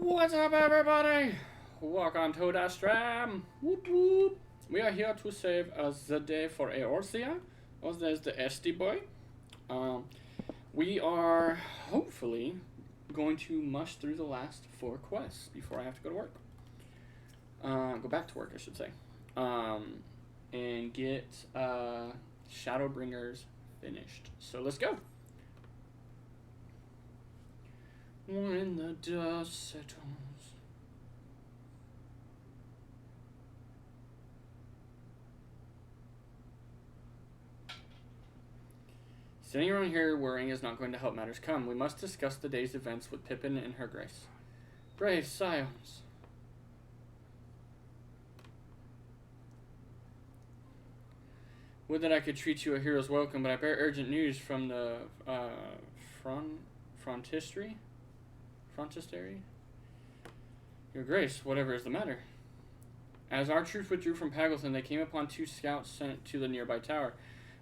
What's up, everybody? Welcome to the stream. Whoop whoop. We are here to save the day for Eorzea. Oh, there's the SD boy. We are hopefully going to mush through the last 4 quests before I have to go to work. Go back to work, I should say. And get Shadowbringers finished. So let's go. When the dust settles. Sitting around here worrying is not going to help matters. Come, we must discuss the day's events with Pippin and her grace. Brave scions. Would that I could treat you a hero's welcome, but I bear urgent news from the frontistery? Your grace, whatever is the matter? As our troops withdrew from Paglethan, they came upon 2 scouts sent to the nearby tower.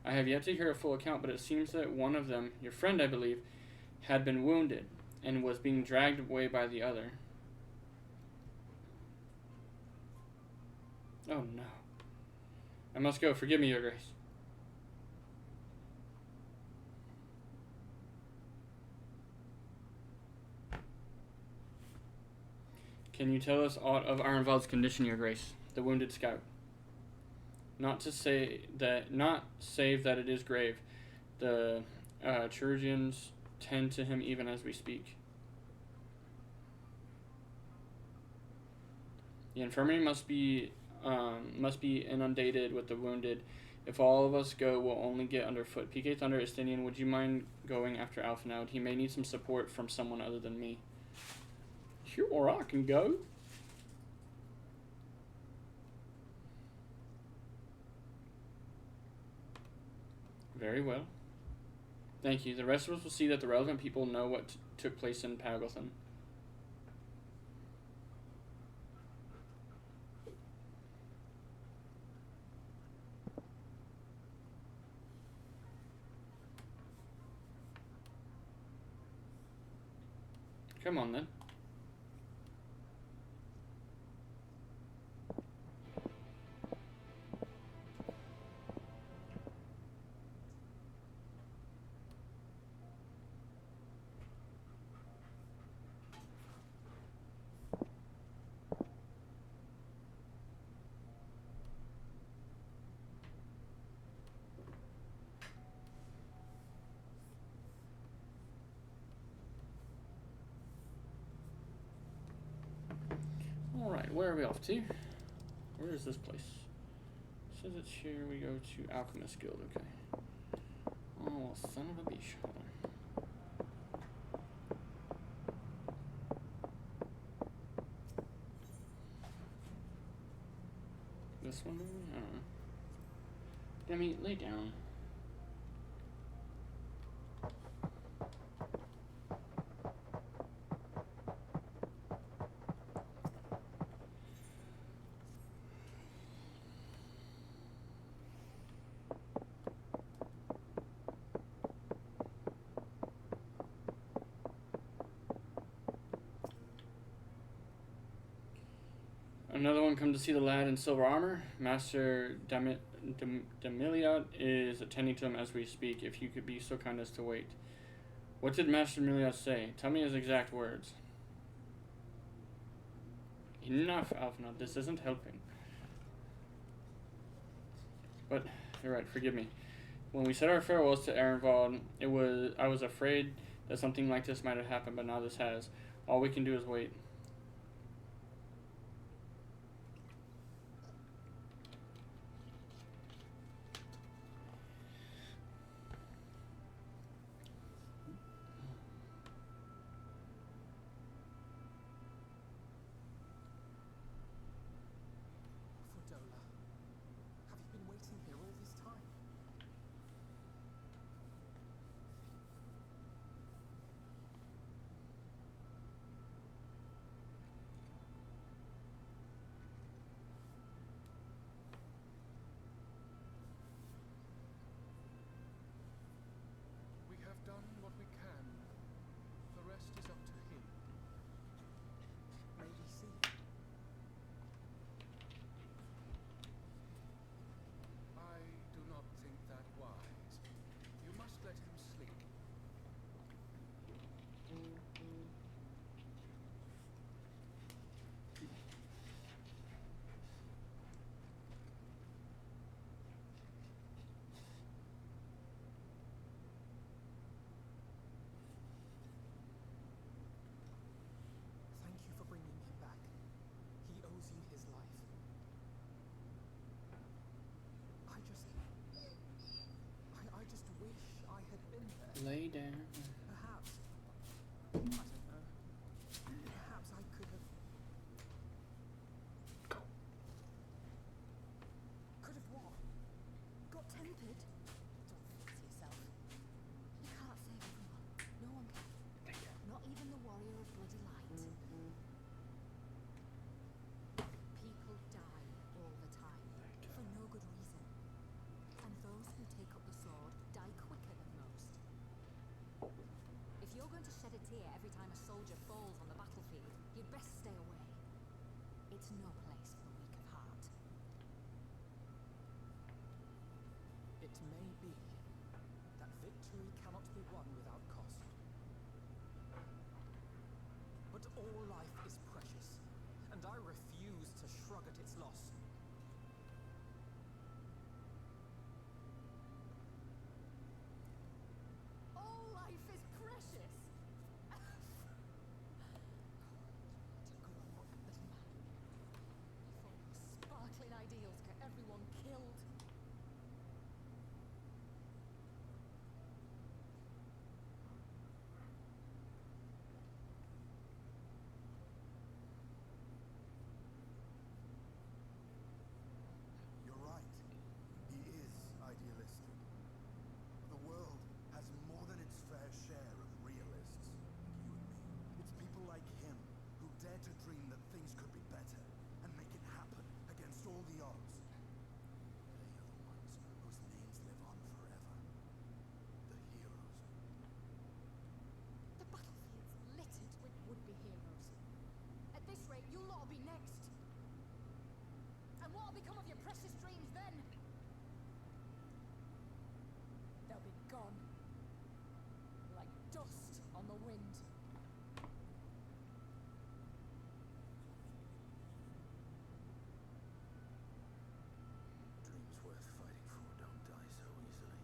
I have yet to hear a full account, but it seems that one of them, your friend I believe, had been wounded and was being dragged away by the other. Oh no. I must go. Forgive me, your grace. Can you tell us aught of Ironvald's condition, your grace? The wounded scout. Not save that it is grave. The Chirurgians tend to him even as we speak. The infirmary must be inundated with the wounded. If all of us go, we'll only get underfoot. PK Thunder, Estinian, would you mind going after Alphinaud? He may need some support from someone other than me. Sure, I can go. Very well. Thank you. The rest of us will see that the relevant people know what took place in Paglethan. Come on, then. Alright, where are we off to? Where is this place? It says it's here. We go to Alchemist Guild, okay. Oh, son of a bitch. Hold on. This one? I don't know. Demi, lay down. Another one come to see the lad in silver armor. Master Demiliot is attending to him as we speak. If you could be so kind as to wait. What did Master Demiliot say? Tell me his exact words. Enough, Alphinaud. This isn't helping. But, you're right. Forgive me. When we said our farewells to Erenvald, I was afraid that something like this might have happened, but now this has. All we can do is wait. Lay down. Perhaps. I don't know. Perhaps I could have. Go. Could have what? Got tempered? Don't fix yourself. You can't save everyone. No one can. Thank you. Not even the warrior of bloody light. People die all the time. For no good reason. And those who take up the sword die quicker than most. If you're going to shed a tear every time a soldier falls on the battlefield, you'd best stay away. It's no place for the weak of heart. It may be that victory cannot be won without cost. But all life is precious, and I refuse to shrug at its loss. All life is precious! To grow up, little man. Before your sparkling ideals get everyone killed. You're right. He is idealistic. The world has more than its fair share of realists, like you and me. It's people like him who dare to dream that things could be better and make it happen against all the odds. They are the ones whose names live on forever. The heroes. The battlefield's littered with would-be heroes. At this rate, you'll all be next. And what'll become of your precious dreams then? They'll be gone. Like dust on the wind. Dreams worth fighting for don't die so easily.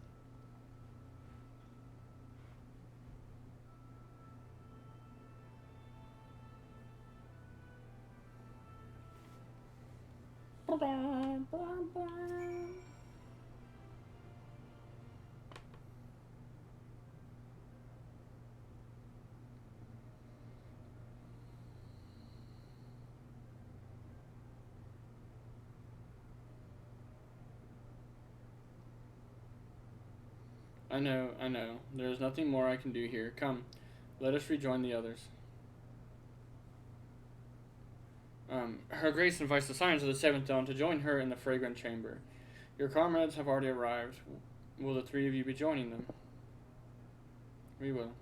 I know. There is nothing more I can do here. Come, let us rejoin the others. Her Grace invites the Scions of the Seventh Dawn to join her in the Fragrant Chamber. Your comrades have already arrived. Will the three of you be joining them? We will.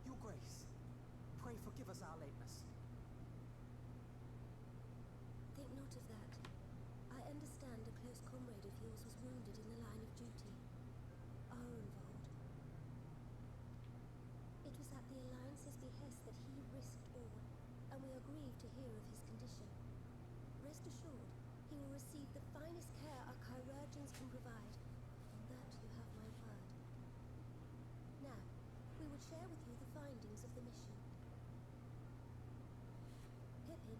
Your Grace, pray forgive us our lateness. Think not of that. I understand a close comrade of yours was wounded in the line of duty. Arenvold. It was at the Alliance's behest that he risked all, and we are grieved to hear of his condition. Rest assured, he will receive the finest care our chirurgeons can provide. On that you have my word. Now, we will share with you the findings of the mission. Pippin,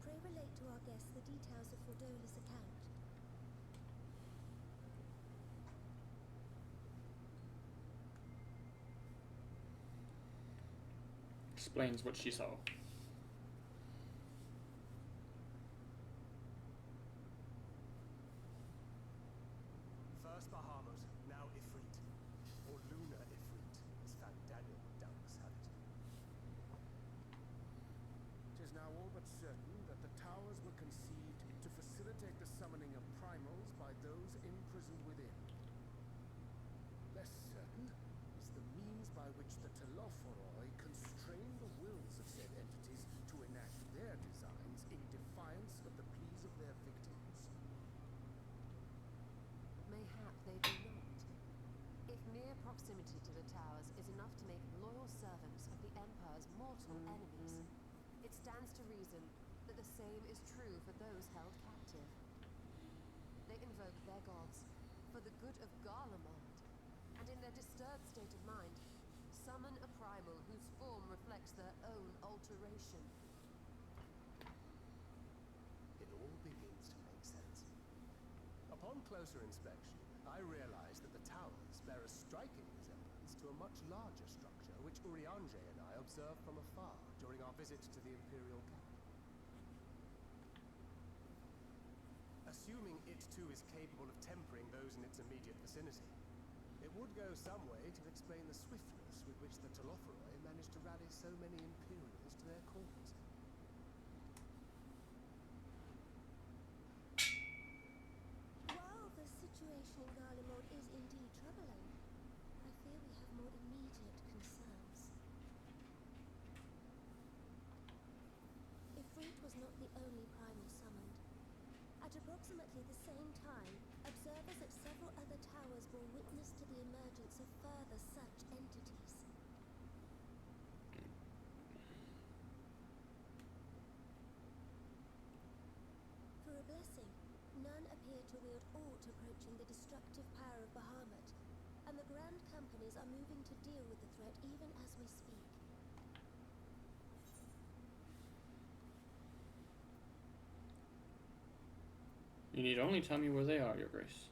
pray relate to our guests the details of Fordola's account. Explains what she saw. First Bahamut, now Ifrit, or Lunar Ifrit, as Fan Daniel would doubtless have it. It is now all but certain that the towers were conceived to facilitate the summoning of primals by those imprisoned within. Less certain is the means by which the Telophoroi constrain the wills of said entities to enact their designs in defiance proximity to the towers is enough to make loyal servants of the Emperor's mortal enemies. It stands to reason that the same is true for those held captive. They invoke their gods for the good of Garlemald, and in their disturbed state of mind, summon a primal whose form reflects their own alteration. It all begins to make sense. Upon closer inspection, I realized that the towers bear a striking resemblance to a much larger structure which Urianger and I observed from afar during our visit to the Imperial capital. Assuming it too is capable of tempering those in its immediate vicinity, it would go some way to explain the swiftness with which the Telophoroi managed to rally so many Imperials to their cause. While the situation in Garlemald is indeed troubling, I fear we have more immediate concerns. Ifrit was not the only primal summoned. At approximately the same time, observers at several other towers bore witness to the emergence of further such entities. For a blessing, none appear to wield aught approaching the destructive power of Bahamut, and the Grand Companies are moving to deal with the threat even as we speak. You need only tell me where they are, Your Grace.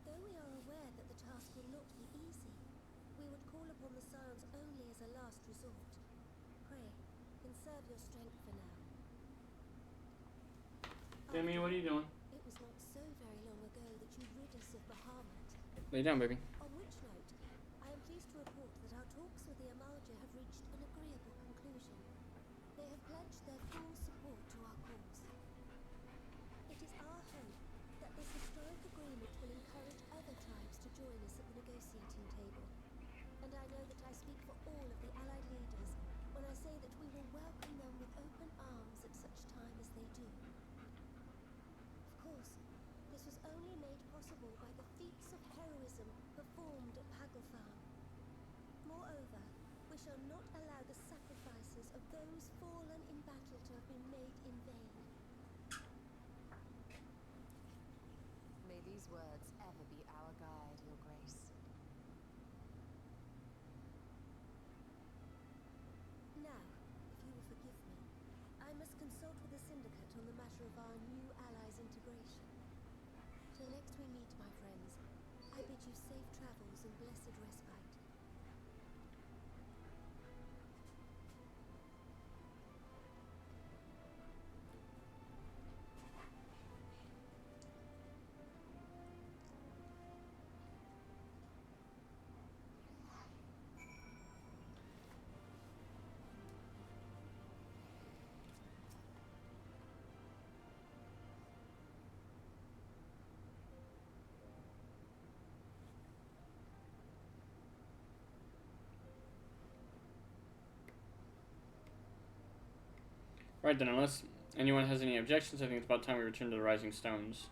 Though we are aware that the task will not be easy, we would call upon the Scions only as a last resort. Pray, conserve your strength for now. Demi, what are you doing? It was not so very long ago that you rid us of Bahamut. Lay down, baby. On which note, I am pleased to report that our talks with the Amalja have reached an agreeable conclusion. They have pledged their full support to our cause. It is our hope that this historic agreement will encourage other tribes to join us at the negotiating table. And I know that I speak for all of the allied leaders when I say that we will welcome them with open arms at such time as they do. Of course, this was only made possible by the feats of heroism performed at Pagelfarm. Moreover, we shall not allow the sacrifices of those fallen in battle to have been made in vain. May these words ever be our guide, Your Grace. Now, if you will forgive me, I must consult with the Syndicate on the matter of our new allies' integration. Till next we meet, my friends, I bid you safe travels and blessed respite. Right then, unless anyone has any objections, I think it's about time we return to the Rising Stones.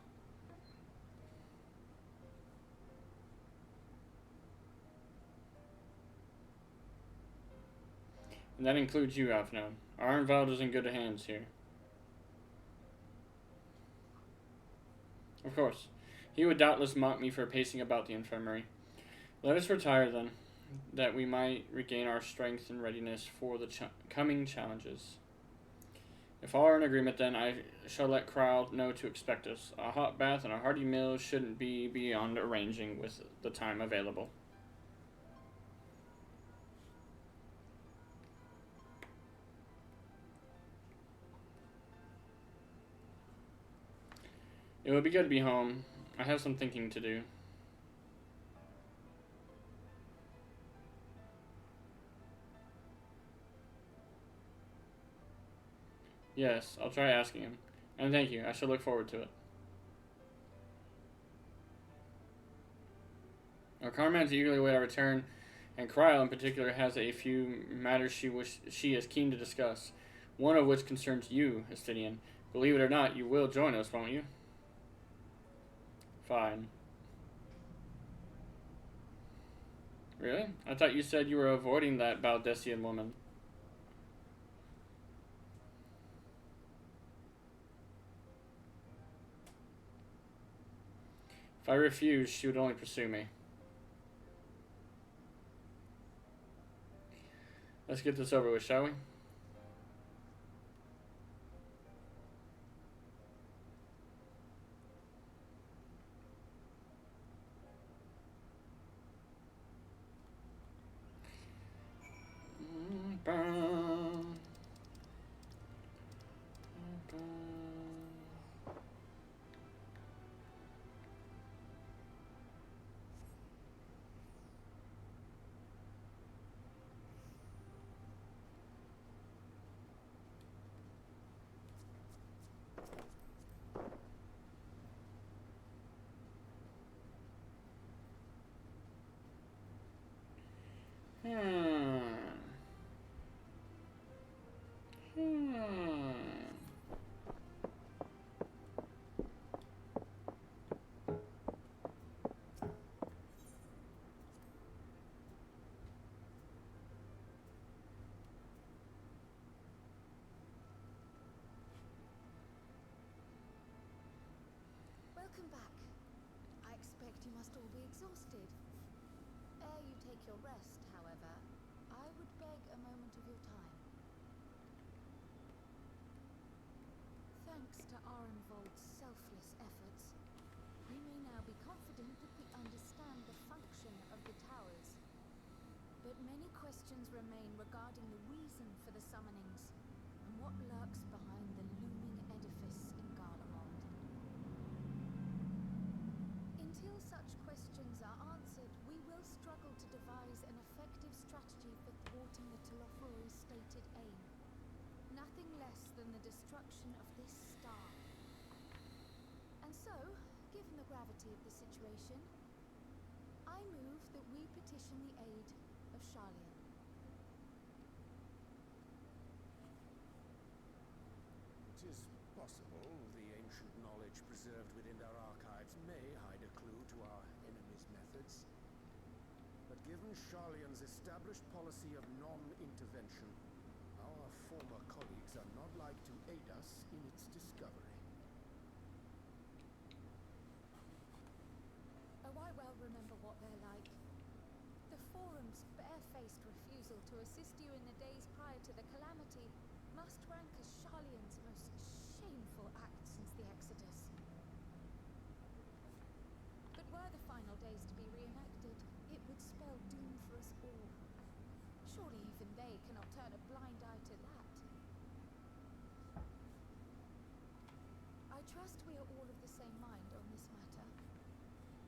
And that includes you, Alphinaud. Arnvald is in good hands here. Of course. He would doubtless mock me for pacing about the infirmary. Let us retire then, that we might regain our strength and readiness for the coming challenges. If all are in agreement, then I shall let Krile know to expect us. A hot bath and a hearty meal shouldn't be beyond arranging with the time available. It would be good to be home. I have some thinking to do. Yes, I'll try asking him. And thank you. I shall look forward to it. Our Carman's eagerly await our return, and Krile in particular has a few matters she is keen to discuss. One of which concerns you, Estidian. Believe it or not, you will join us, won't you? Fine. Really? I thought you said you were avoiding that Baldessian woman. If I refused, she would only pursue me. Let's get this over with, shall we? Welcome back. I expect you must all be exhausted. Ere you take your rest, however, I would beg a moment of your time. Thanks to Arenvold's selfless efforts, we may now be confident that we understand the function of the towers. But many questions remain regarding the reason for the summonings and what lurks behind the looming edifice in Garlemald. Until such questions are answered, we will struggle to devise an effective strategy for thwarting the Telophoro's stated aim. Nothing less than the destruction of this star. And so, given the gravity of the situation, I move that we petition the aid of Charlian. It is possible the ancient knowledge preserved within our archives may hide a clue to our enemy's methods. But given Charlian's established policy of non-intervention, our former colleagues are not like to aid us in its discovery. Oh, I well remember what they're like. The Forum's barefaced refusal to assist you in the days prior to the calamity must rank as Charlian's most shameful act since the Exodus. But were the final days to be reenacted, it would spell doom for us all. Surely even they cannot turn a blind eye to that. I trust we are all of the same mind on this matter.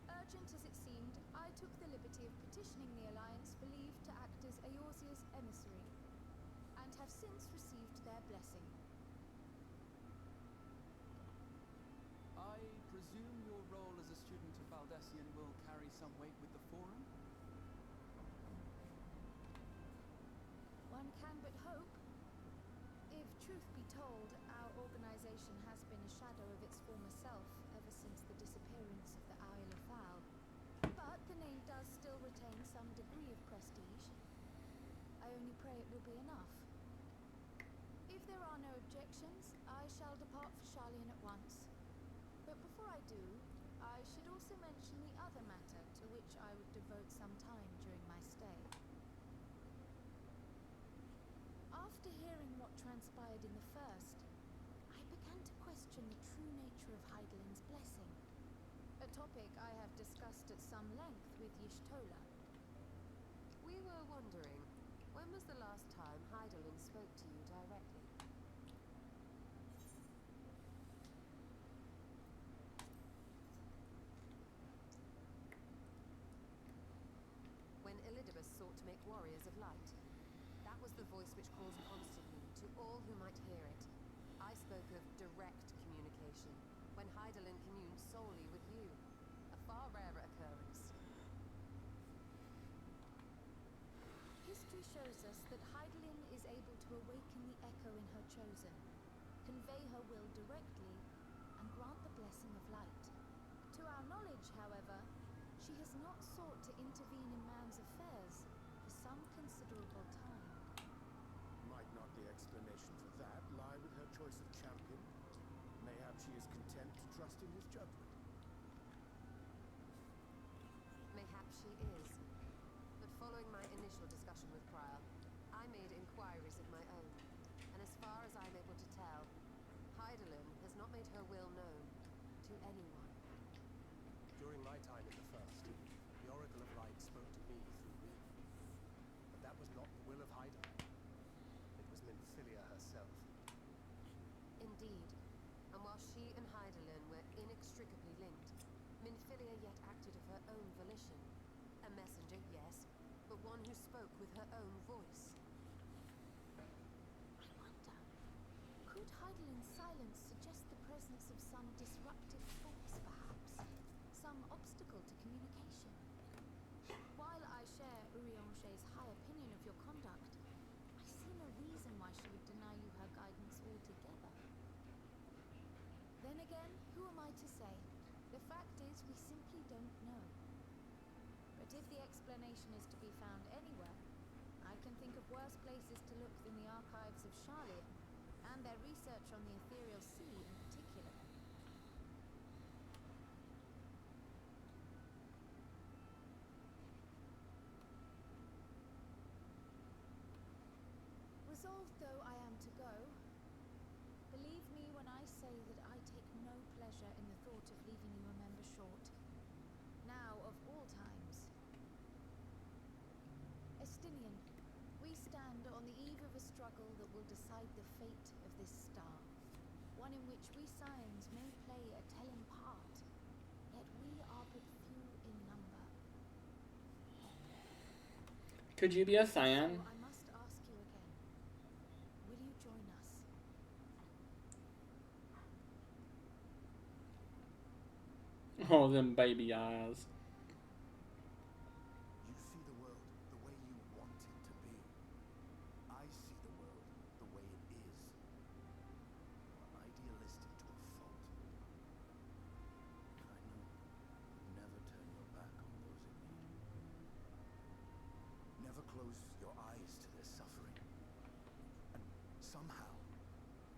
Urgent as it seemed, I took the liberty of petitioning the Alliance for leave to act as Eorzea's emissary, and have since received their blessing. I presume your role as a student of Baldessian will carry some weight with the Forum? One can but hope. If truth be told, our organization has been a shadow of its former self ever since the disappearance of the Isle of Val. But the name does still retain some degree of prestige. I only pray it will be enough. If there are no objections, I shall depart for Charlian at once. But before I do, I should also mention the other matter to which I would devote some time during my stay. After hearing what transpired in the first, I began to question the true nature of Hydaelyn's blessing, a topic I have discussed at some length with Y'shtola. We were wondering, when was the last time Hydaelyn spoke to you directly? When Elidibus sought to make warriors of light. That was the voice which calls constantly to all who might hear it. I spoke of direct communication, when Hydaelyn communed solely with you. A far rarer occurrence. History shows us that Hydaelyn is able to awaken the echo in her chosen, convey her will directly, and grant the blessing of light. To our knowledge, however, she has not sought to intervene in man's affairs for some considerable time. Might not the explanation for that lie with her choice of champion? Mayhap she is content to trust in his judgment. Mayhap she is. But following my initial discussion with Prior, I made inquiries of my own. And as far as I'm able to tell, Hydaelyn has not made her will known to anyone. During my time in the First, the Oracle of Light spoke to me through me. But that was not the will of Hydaelyn. It was Minfilia herself. Indeed. And while she and Hydaelyn were inextricably linked, Minfilia yet acted of her own volition. A messenger, yes, but one who spoke with her own voice. I wonder, could Hydaelyn's silence suggest the presence of some disruptive force, perhaps? Some obstacle to communication? While I share Urianger's high opinion of your conduct, I see no reason why she would deny you her guidance altogether. Then again, who am I to say? The fact is, we simply don't know. But if the explanation is to be found anywhere, I can think of worse places to look than the archives of Charlian, and their research on the ethereal sea in particular. Resolved though I am to go, believe me when I say that I take no pleasure in the thought of leaving you a member short. Now of all times. Estinian, we stand on the eve of a struggle that will decide the fate of this star. One in which we Scions may play a telling part, yet we are but few in number. Could you be a Scion? So I must ask you again, will you join us? Oh, them baby eyes. You see the world the way you want it to be. I see the world the way it is. You're idealistic to a fault. But I know you'll never turn your back on those in need. Never close your eyes to their suffering. And somehow,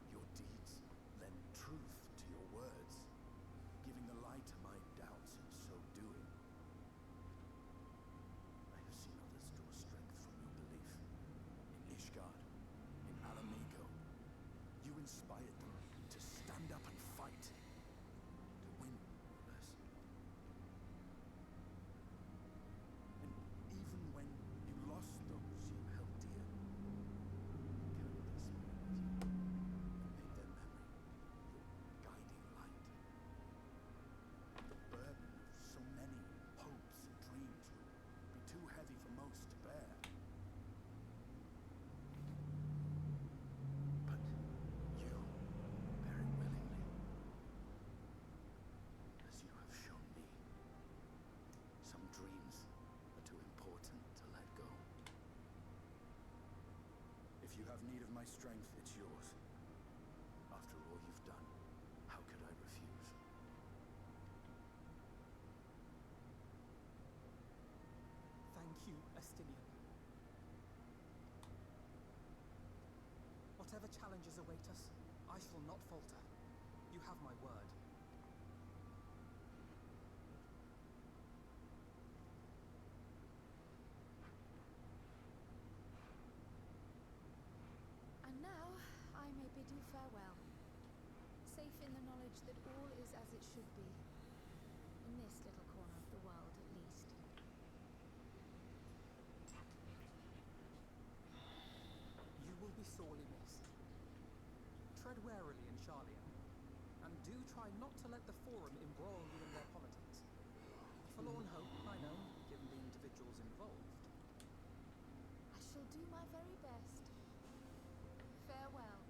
your deeds lend truth to your words, giving the lie to my doubts in so doing. I have seen others draw strength from your belief. In Ishgard, in Alamigo, you inspired them to stand up and fight. To win, no less. And even when you lost those you held dear, you carried their spirit with you and made their memory your guiding light. The burden of so many hopes and dreams would be too heavy for most to bear. But you bear it willingly, as you have shown me. Some dreams are too important to let go. If you have need of my strength, it's yours. After all you've done, how could I refuse? Thank you, Estinian. Whatever challenges await us, I shall not falter. You have my word. And now, I may bid you farewell, safe in the knowledge that all is as it should be, in this little corner of the world at least. You will be sorely missed. Tread warily in Charlian, and do try not to let the Forum embroil you in their politics. A forlorn hope, I know, given the individuals involved. I shall do my very best. Farewell.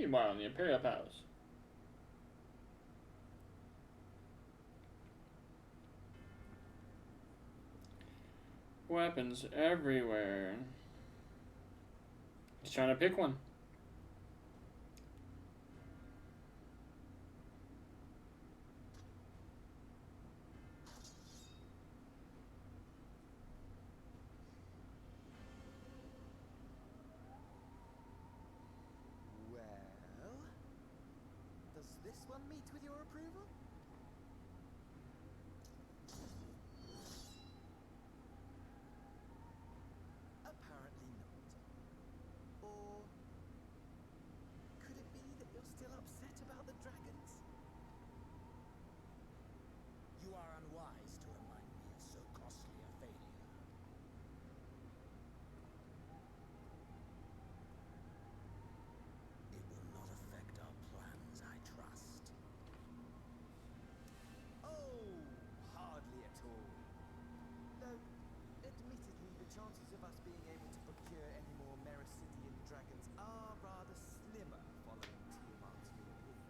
Meanwhile, in the Imperial Palace. Weapons everywhere. He's trying to pick one. Well, does this one meet with your approval? Apparently not. Or could it be that you're still upset about the dragons? You are unwise to remind me of so costly a failure. It will not affect our plans, I trust. Oh, hardly at all. Though, admittedly, the chances of us being able to procure any more Mericidian dragons are rather slimmer following Tiamat's Europeans.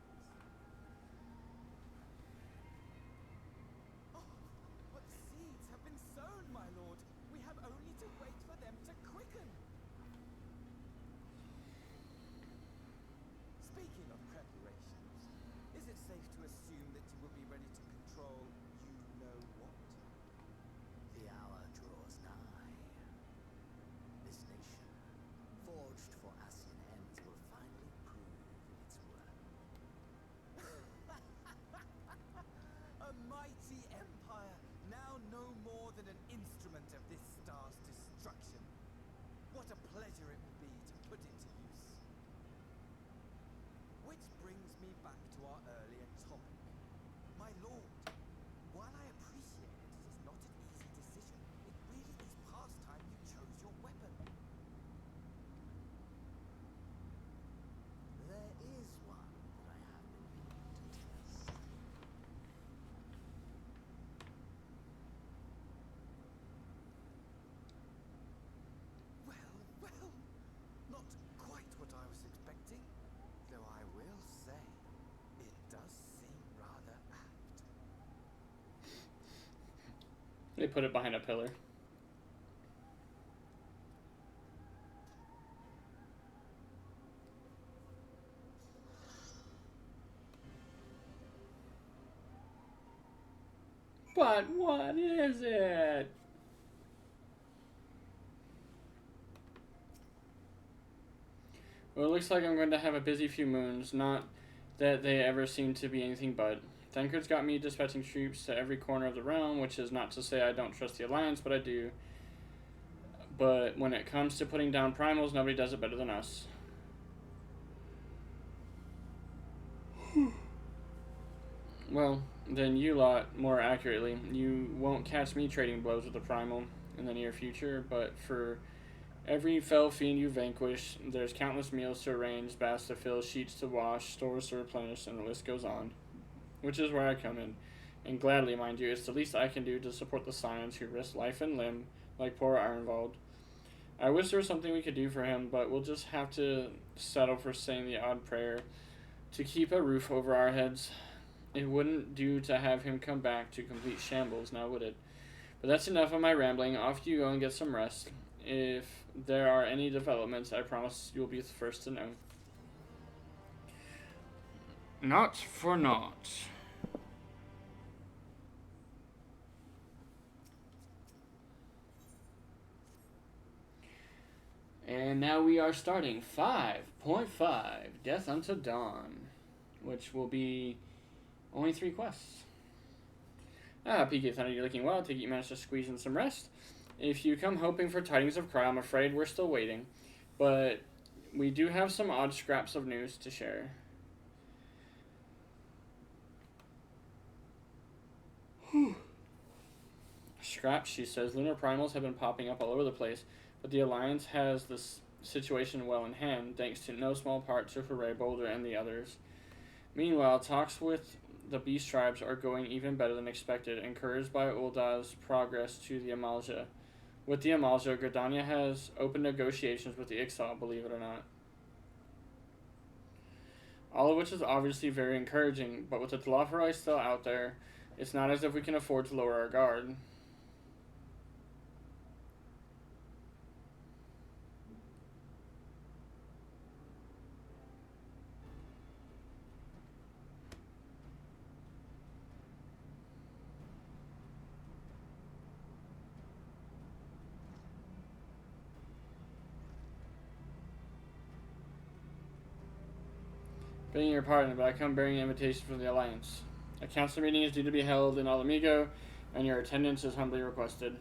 Oh, but seeds have been sown, my lord. We have only to wait for them to quicken. Speaking of preparations, is it safe to assume that you will be ready to control you-know-what? The hour draws nigh. This nation, forged for Ascian ends, will finally prove its worth. A mighty empire, now no more than an instrument of this star's destruction. What a pleasure it will be to put it to use. Which brings me back to our earlier topic. My lord, while I appreciate that it is not an easy decision, it really is past time you chose your weapon. There is one that I have been meaning to test. Well, not quite what I was expecting, though I will say, it does seem rather apt. They put it behind a pillar. But what is it? Well, it looks like I'm going to have a busy few moons, not that they ever seem to be anything but. Tancred's got me dispatching troops to every corner of the realm, which is not to say I don't trust the Alliance, but I do. But when it comes to putting down primals, nobody does it better than us. Well, then you lot, more accurately, you won't catch me trading blows with a primal in the near future, but for every fell fiend you vanquish, there's countless meals to arrange, baths to fill, sheets to wash, stores to replenish, and the list goes on. Which is where I come in. And gladly, mind you, it's the least I can do to support the Scions who risk life and limb, like poor Ironvald. I wish there was something we could do for him, but we'll just have to settle for saying the odd prayer to keep a roof over our heads. It wouldn't do to have him come back to complete shambles, now would it? But that's enough of my rambling. Off you go and get some rest. If there are any developments, I promise you'll be the first to know. Not for naught. And now we are starting 5.5, Death Unto Dawn, which will be only 3 quests. pt39, you're looking well. I think you managed to squeeze in some rest. If you come hoping for tidings of Cry, I'm afraid we're still waiting. But we do have some odd scraps of news to share. Scraps, she says, lunar primals have been popping up all over the place, but the Alliance has this situation well in hand, thanks to no small part to Hooray Boulder and the others. Meanwhile, talks with the Beast Tribes are going even better than expected, encouraged by Ulda's progress to the Amalja. With the Amalja, Gridania has opened negotiations with the Ixal, believe it or not. All of which is obviously very encouraging, but with the Telophoroi still out there, it's not as if we can afford to lower our guard. Begging your pardon, but I come bearing an invitation from the Alliance. A council meeting is due to be held in Alamigo, and your attendance is humbly requested.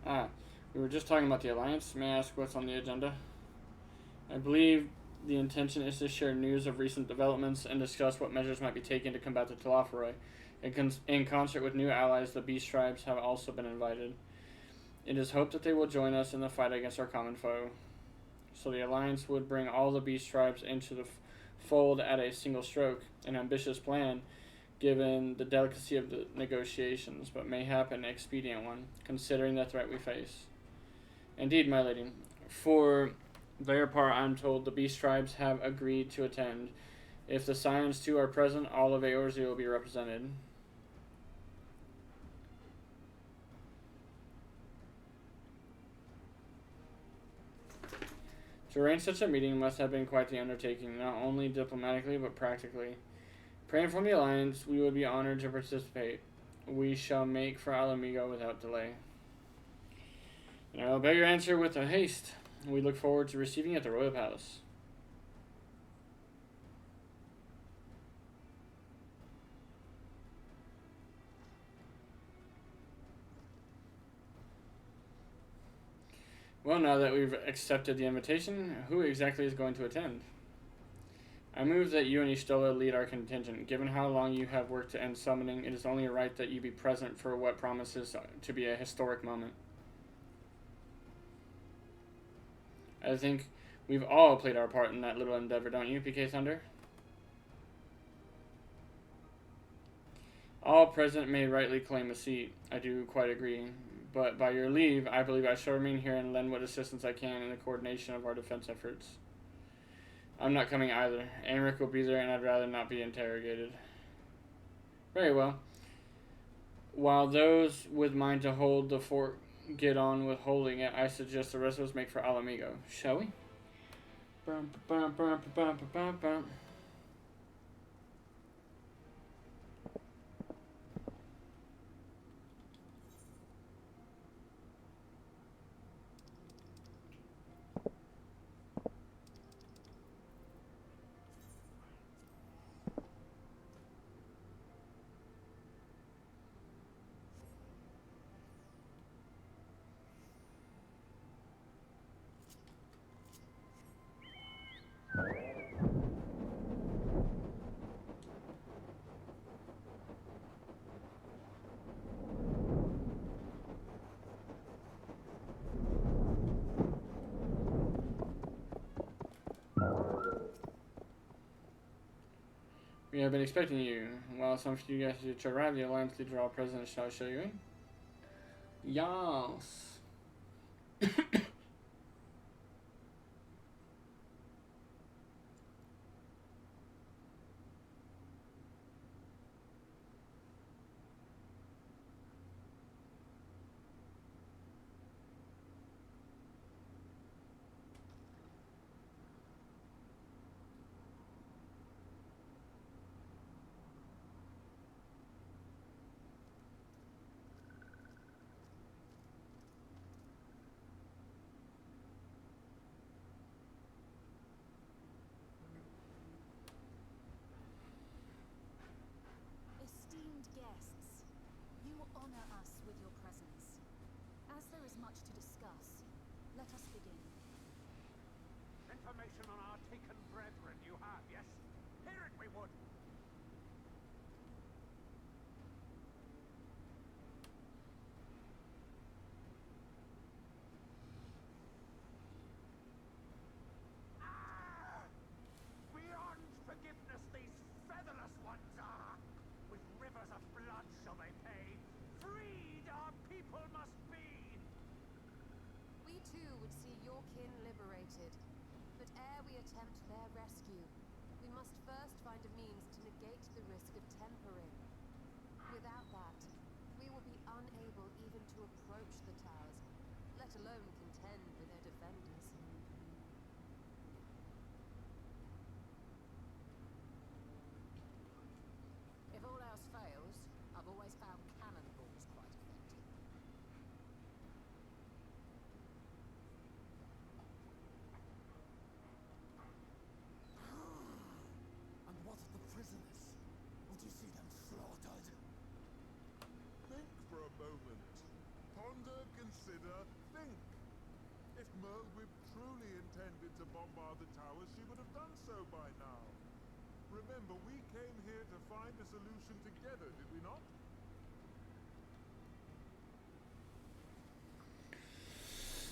Ah, we were just talking about the Alliance. May I ask what's on the agenda? I believe the intention is to share news of recent developments and discuss what measures might be taken to combat the Telophoroi. In concert with new allies, the Beast Tribes have also been invited. It is hoped that they will join us in the fight against our common foe. So the Alliance would bring all the Beast Tribes into the fold at a single stroke, an ambitious plan, given the delicacy of the negotiations, but mayhap an expedient one, considering the threat we face. Indeed, my lady. For their part, I'm told the Beast Tribes have agreed to attend. If the Scions too are present, all of Eorzea will be represented. To arrange such a meeting must have been quite the undertaking, not only diplomatically, but practically. Praying from the Alliance, we would be honored to participate. We shall make for Alamigo without delay. And I will bear your answer with a haste. We look forward to receiving you at the Royal Palace. Well, now that we've accepted the invitation, who exactly is going to attend? I move that you and Ishtola lead our contingent. Given how long you have worked to end summoning, it is only right that you be present for what promises to be a historic moment. I think we've all played our part in that little endeavor, don't you, PK Thunder? All present may rightly claim a seat. I do quite agree. But by your leave, I believe I shall remain here and lend what assistance I can in the coordination of our defense efforts. I'm not coming either. Amric will be there, and I'd rather not be interrogated. Very well. While those with mind to hold the fort get on with holding it, I suggest the rest of us make for Alamigo. Shall we? Bum, bum, bum, bum, bum, bum, bum. We have been expecting you. While some of you guys to arrive, the Alliance leader all present shall show you in. Yes. Esteemed guests, you honor us with your presence. As there is much to discuss, let us begin. Information on our taken brethren you have, yes? Hear it we would! Beyond forgiveness these featherless ones are! With rivers of blood shall they pay. Freed our people must be! We too would see your kin liberated. But ere we attempt their rescue, we must first find a means to negate the risk of tempering. Without that, we will be unable even to approach the towers, let alone contend with their defenders. If all else fails, I've always found cannonballs quite effective. And what of the prisoners? Would you see them slaughtered? Think for a moment. Ponder, consider, think. If Merlwyb truly intended to bombard the towers, she would have done so by now. Remember, we came here to find a solution together, did we not?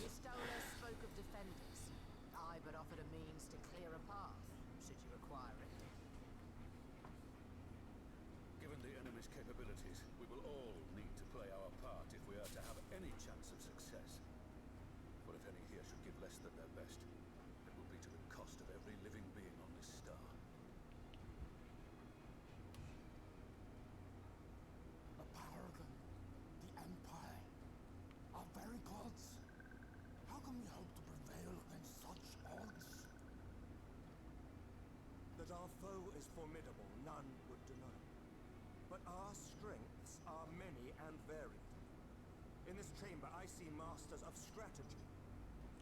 Your Stola spoke of defenders. I but offered a means to clear a path, should you require it. Given the enemy's capabilities, we will all need to play our part if we are to have any chance of success. For if any here should give less than their best, it will be to the cost of every living being on this star. The Paragon, the Empire, our very gods. How can we hope to prevail against such odds? That our foe is formidable, none would deny. But our strengths are many and varied. In this chamber, I see masters of strategy,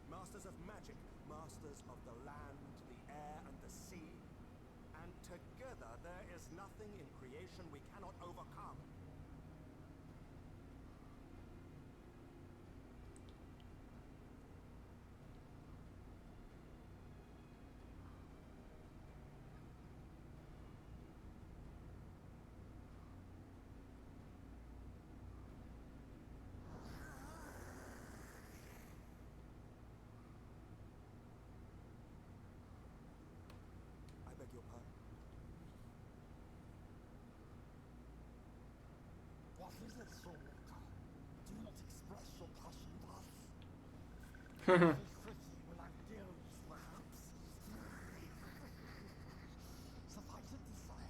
masters of magic, masters of the land, the air, and the sea. And together, there is nothing in creation we cannot overcome. I beg your pardon? What is it, Soulwalker? Do not express your passion thus. Pretty will I deal with, perhaps. Suffice it to say,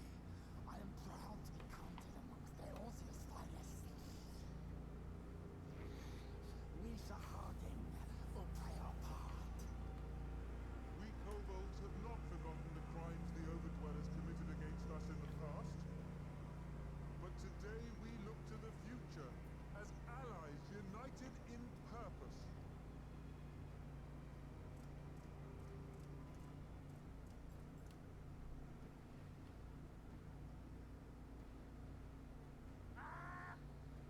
I am proud to be counted amongst the Eorzea's finest. We shall harden or play our part. We kobolds have not forgotten the crimes the Overdwellers committed against us in the past. But today we look to the future as allies united in purpose.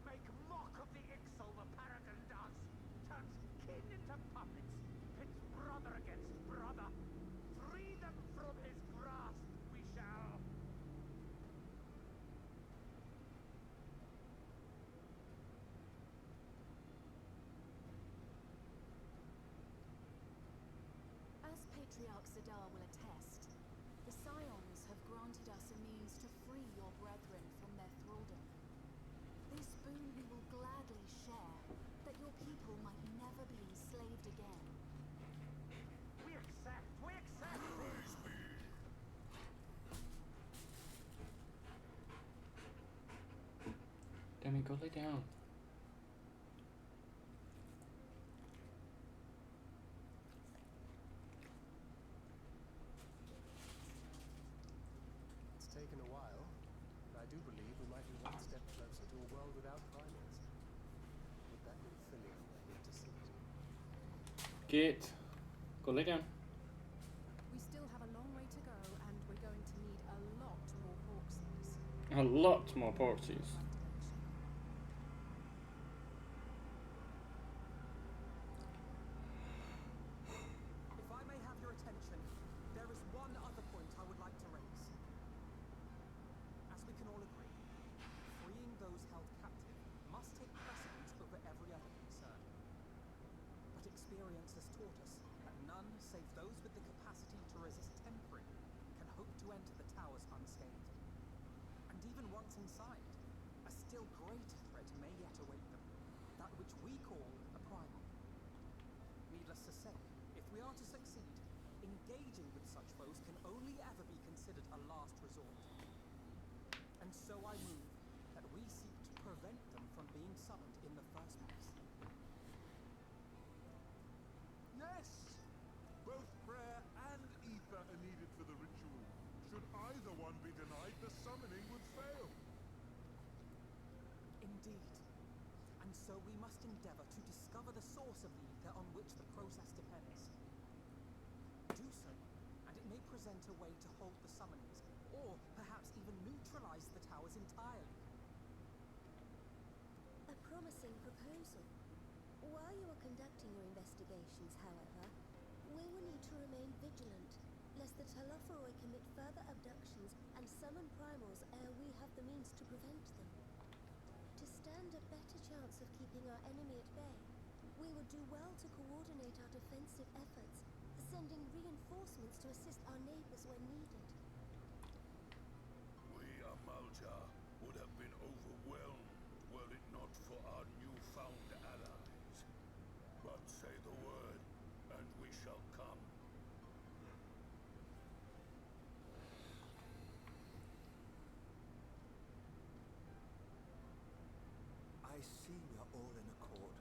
Make mock of the Ixal the Paragon does. Turns kin into puppets. Pits brother against brother. Free them from his grasp, we shall. As Patriarch Zadar will attest, the Scions have granted us a means to free your brethren from their thraldom. This boon we will gladly share, that your people might never be enslaved again. We accept, we accept. Demi, go lay down. It's taken a while, but I do believe we might be one step closer to a world without primates. Would that be filling I need to see? Get. Go lay down. We still have a long way to go, and we're going to need a lot more Hawksies. A lot more portsies. If I may have your attention, there is one other point I would like to raise. As we can all agree, freeing those held captive must take precedence over every other concern. But experience has taught us that none save those with the capacity to resist tempering can hope to enter the towers unscathed. And even once inside, a still greater threat may yet await them, that which we call a primal. Needless to say, if we are to succeed, engaging with such foes can only ever be considered considered a last resort. And so I move that we seek to prevent them from being summoned in the first place. Yes! Both prayer and ether are needed for the ritual. Should either one be denied, the summoning would fail. Indeed. And so we must endeavor to discover the source of the ether on which the process depends. Do so, and it may present a way to halt the summonings, or perhaps even neutralize the towers entirely. A promising proposal. While you are conducting your investigations, however, we will need to remain vigilant, lest the Telophoroi commit further abductions and summon primals ere we have the means to prevent them. To stand a better chance of keeping our enemy at bay, we would do well to coordinate our defensive efforts, sending reinforcements to assist our neighbors when needed. We, Amalja, would have been overwhelmed were it not for our newfound allies. But say the word, and we shall come. I see we are all in accord.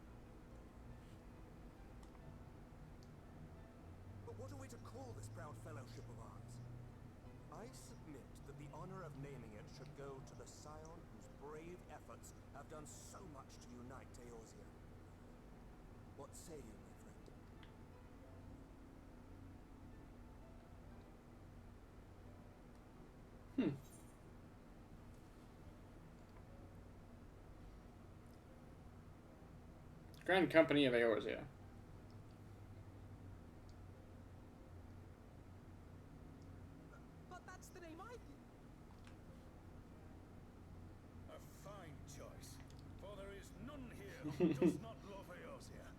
But what are we to call this proud fellowship of ours? I submit that the honor of naming it should go to the scion whose brave efforts have done so much to unite Eorzea. What say you, my friend? Grand Company of Eorzea. But that's the name I give. A fine choice, for there is none here who does not love Eorzea.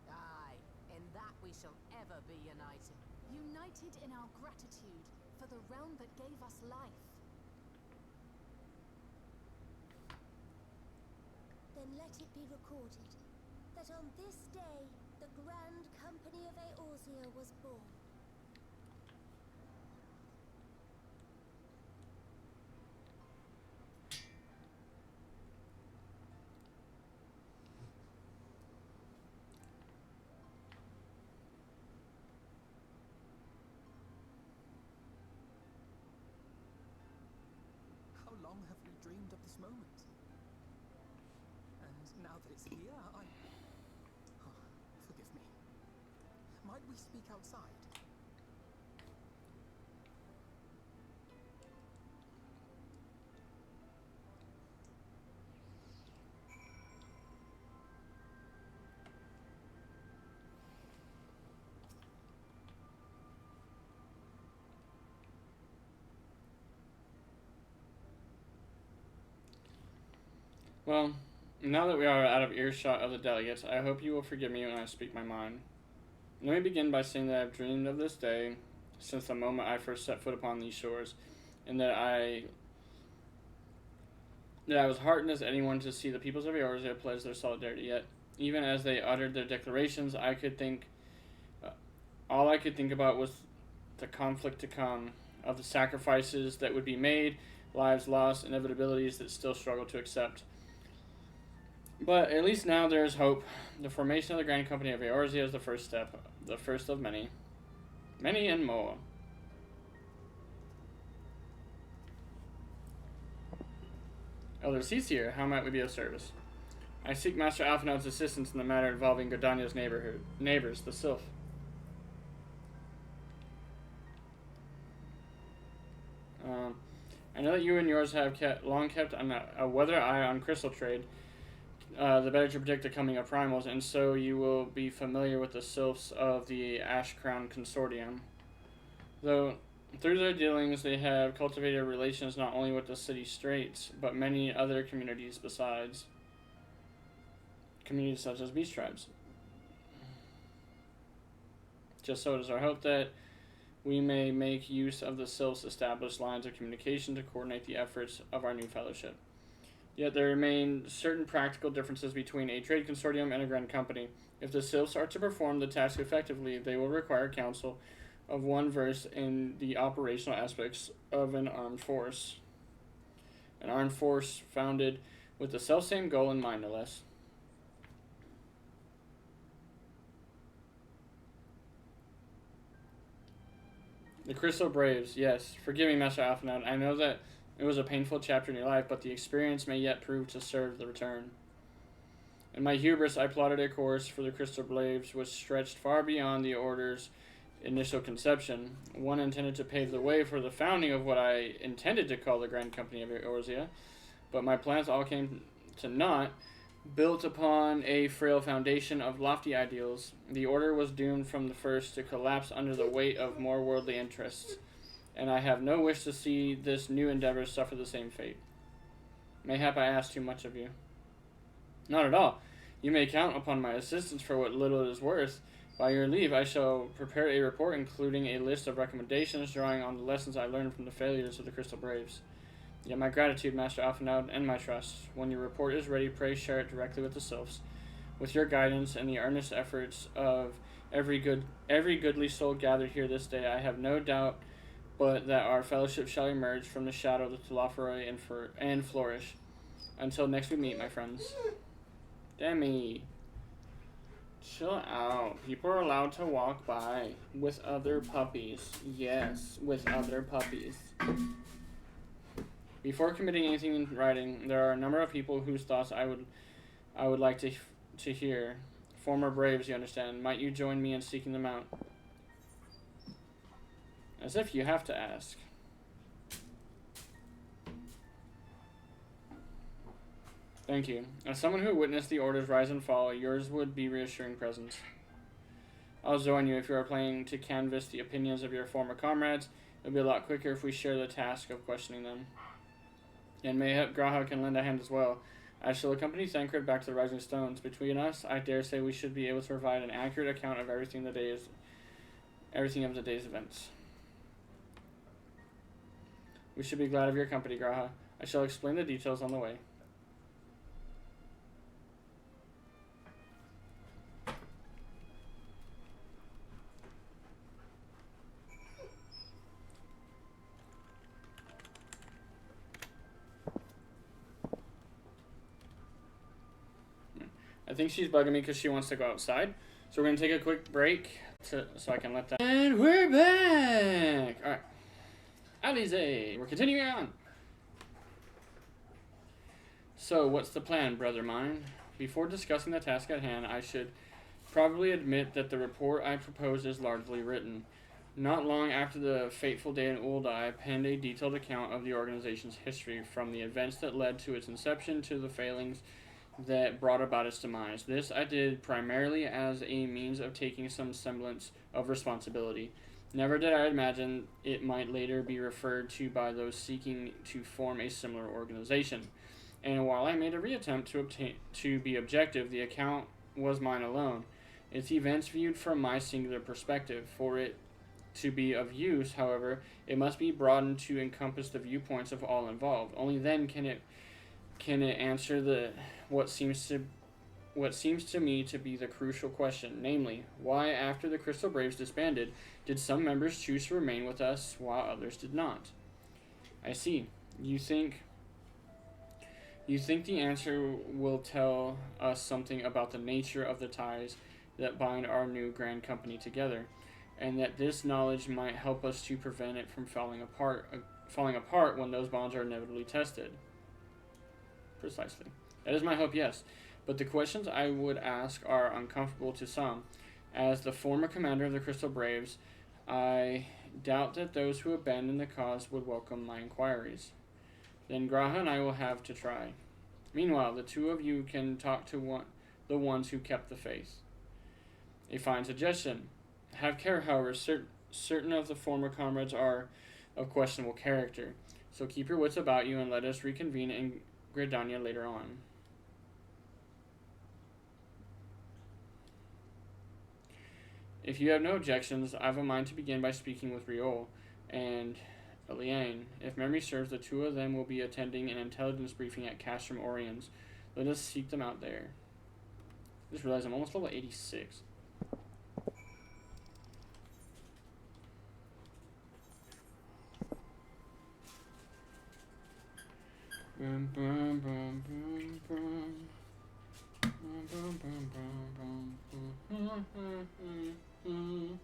Aye, in that we shall ever be united. United in our gratitude for the realm that gave us life. Then let it be recorded that on this day, the Grand Company of Eorzea was born. How long have we dreamed of this moment? And now that it's here, I... Oh, forgive me. Might we speak outside? Well, now that we are out of earshot of the delegates, I hope you will forgive me when I speak my mind. Let me begin by saying that I have dreamed of this day since the moment I first set foot upon these shores, and that I was heartened as anyone to see the peoples of Eorzea pledge their solidarity. Yet, even as they uttered their declarations, all I could think about was the conflict to come, of the sacrifices that would be made, lives lost, inevitabilities that still struggle to accept. But at least now there is hope. The formation of the Grand Company of Eorzea is the first step, the first of many. Many and more. Elder Cecir, how might we be of service? I seek Master Alphinaud's assistance in the matter involving Gordania's neighbors, the Sylph. I know that you and yours have long kept a weather eye on crystal trade, the better to predict the coming of primals, and so you will be familiar with the Sylphs of the Ash Crown Consortium. Though, through their dealings, they have cultivated relations not only with the city straits, but many other communities besides. Communities such as beast tribes. Just so it is our hope that we may make use of the Sylphs' established lines of communication to coordinate the efforts of our new fellowship. Yet there remain certain practical differences between a trade consortium and a grand company. If the Sylphs are to perform the task effectively, they will require counsel of one verse in the operational aspects of an armed force. An armed force founded with the selfsame goal in mind, no less. The Crystal Braves, yes. Forgive me, Master Alphinaud. I know that it was a painful chapter in your life, but the experience may yet prove to serve the return. In my hubris, I plotted a course for the Crystal Braves which stretched far beyond the Order's initial conception, one intended to pave the way for the founding of what I intended to call the Grand Company of Eorzea, but my plans all came to naught. Built upon a frail foundation of lofty ideals, the Order was doomed from the first to collapse under the weight of more worldly interests, and I have no wish to see this new endeavor suffer the same fate. Mayhap I ask too much of you. Not at all. You may count upon my assistance for what little it is worth. By your leave, I shall prepare a report including a list of recommendations drawing on the lessons I learned from the failures of the Crystal Braves. Yet my gratitude, Master Alphinaud, and my trust. When your report is ready, pray share it directly with the sylphs. With your guidance and the earnest efforts of every goodly soul gathered here this day, I have no doubt but that our fellowship shall emerge from the shadow of the Telophoroi and flourish. Until next we meet, my friends. Demi. Chill out. People are allowed to walk by with other puppies. Yes, with other puppies. Before committing anything in writing, there are a number of people whose thoughts I would like to hear. Former Braves, you understand. Might you join me in seeking them out? As if you have to ask. Thank you. As someone who witnessed the Order's rise and fall, yours would be reassuring presence. I'll join you if you are planning to canvass the opinions of your former comrades. It would be a lot quicker if we share the task of questioning them. And mayhap Graha can lend a hand as well. I shall accompany Thancred back to the Rising Stones. Between us, I dare say we should be able to provide an accurate account of everything of the day's events. We should be glad of your company, Graha. I shall explain the details on the way. I think she's bugging me because she wants to go outside. So we're going to take a quick break so I can let that... And we're back! Alright. Alize, we're continuing on. So, what's the plan, brother mine? Before discussing the task at hand, I should probably admit that the report I propose is largely written. Not long after the fateful day in Ul'dah, I penned a detailed account of the organization's history, from the events that led to its inception to the failings that brought about its demise. This I did primarily as a means of taking some semblance of responsibility. Never did I imagine it might later be referred to by those seeking to form a similar organization. And while I made every attempt to be objective, the account was mine alone. Its events viewed from my singular perspective. For it to be of use, however, it must be broadened to encompass the viewpoints of all involved. Only then can it answer what seems to me to be the crucial question, namely, why after the Crystal Braves disbanded did some members choose to remain with us while others did not? I see. You think the answer will tell us something about the nature of the ties that bind our new grand company together, and that this knowledge might help us to prevent it from falling apart when those bonds are inevitably tested. Precisely. That is my hope, yes. But the questions I would ask are uncomfortable to some. As the former commander of the Crystal Braves, I doubt that those who abandon the cause would welcome my inquiries. Then Graha and I will have to try. Meanwhile, the two of you can talk to the ones who kept the faith. A fine suggestion. Have care, however, certain of the former comrades are of questionable character. So keep your wits about you and let us reconvene in Gridania later on. If you have no objections, I have a mind to begin by speaking with Riol and Eliane. If memory serves, the two of them will be attending an intelligence briefing at Castrum Oriens. Let us seek them out there. I just realized I'm almost level 86. Bum, bum, bum, bum, bum. Bum, bum, bum, bum, bum.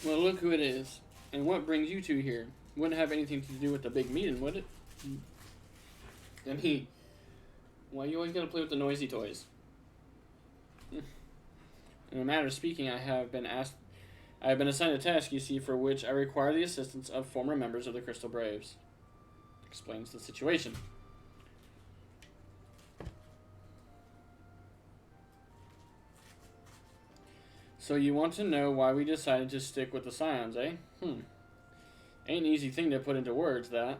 Well, look who it is. And what brings you two here? Wouldn't have anything to do with the big meeting, would it? And he... Why you always gotta play with the noisy toys? In a matter of speaking, I have been assigned a task, you see, for which I require the assistance of former members of the Crystal Braves. Explains the situation. So you want to know why we decided to stick with the Scions, eh? Ain't an easy thing to put into words, that.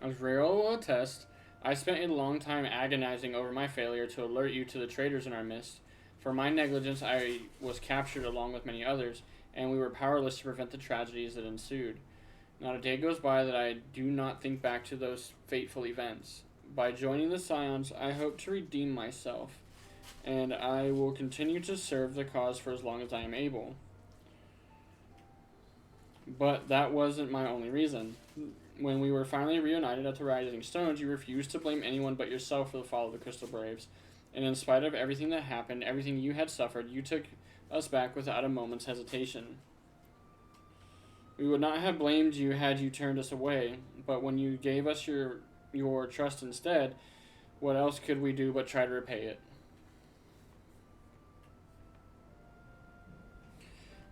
As Rael will attest, I spent a long time agonizing over my failure to alert you to the traitors in our midst. For my negligence, I was captured along with many others, and we were powerless to prevent the tragedies that ensued. Not a day goes by that I do not think back to those fateful events. By joining the Scions, I hope to redeem myself, and I will continue to serve the cause for as long as I am able. But that wasn't my only reason. When we were finally reunited at the Rising Stones, you refused to blame anyone but yourself for the fall of the Crystal Braves. And in spite of everything that happened, everything you had suffered, you took us back without a moment's hesitation. We would not have blamed you had you turned us away, but when you gave us your trust instead, what else could we do but try to repay it?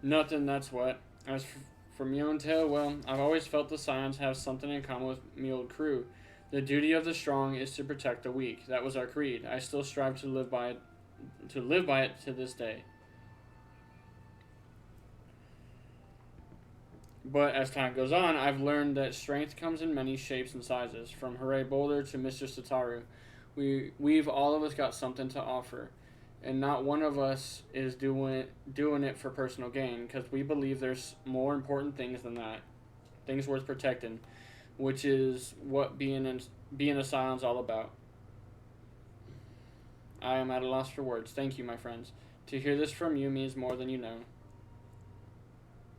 Nothing, that's what. As for my own tale, well, I've always felt the Scions have something in common with me old crew. The duty of the strong is to protect the weak. That was our creed. I still strive to live by it to this day. But as time goes on, I've learned that strength comes in many shapes and sizes. From Hooray Boulder to Mr. Sataru, we've all of us got something to offer. And not one of us is doing it for personal gain, because we believe there's more important things than that. Things worth protecting, which is what being a Scion's all about. I am at a loss for words. Thank you, my friends. To hear this from you means more than you know.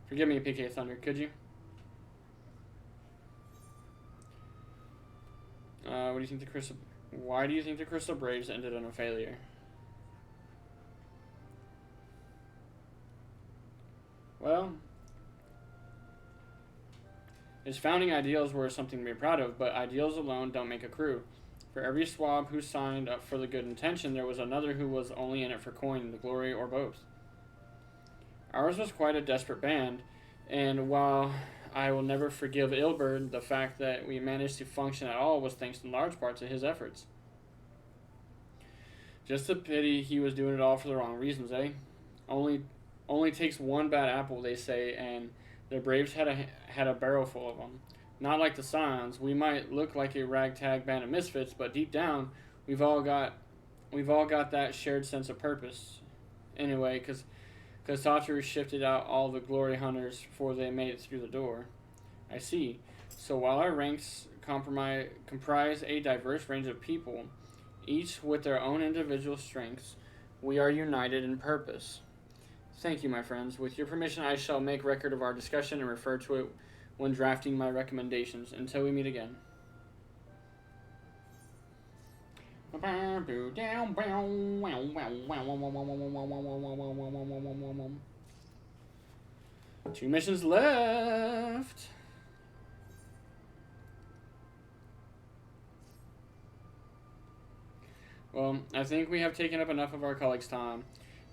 Forgive me, PK Thunder, could you? Why do you think the Crystal Braves ended in a failure? Well, his founding ideals were something to be proud of, but ideals alone don't make a crew. For every swab who signed up for the good intention, there was another who was only in it for coin, the glory, or both. Ours was quite a desperate band, and while I will never forgive Ilberd, the fact that we managed to function at all was thanks in large part to his efforts. Just a pity he was doing it all for the wrong reasons, eh? Only takes one bad apple, they say, and the Braves had a barrel full of them. Not like the Scions. We might look like a ragtag band of misfits, but deep down, we've all got that shared sense of purpose. Anyway, because Sataru shifted out all the glory hunters before they made it through the door. I see. So while our ranks comprise a diverse range of people, each with their own individual strengths, we are united in purpose. Thank you, my friends. With your permission, I shall make record of our discussion and refer to it when drafting my recommendations. Until we meet again. 2 missions left. Well, I think we have taken up enough of our colleagues' time,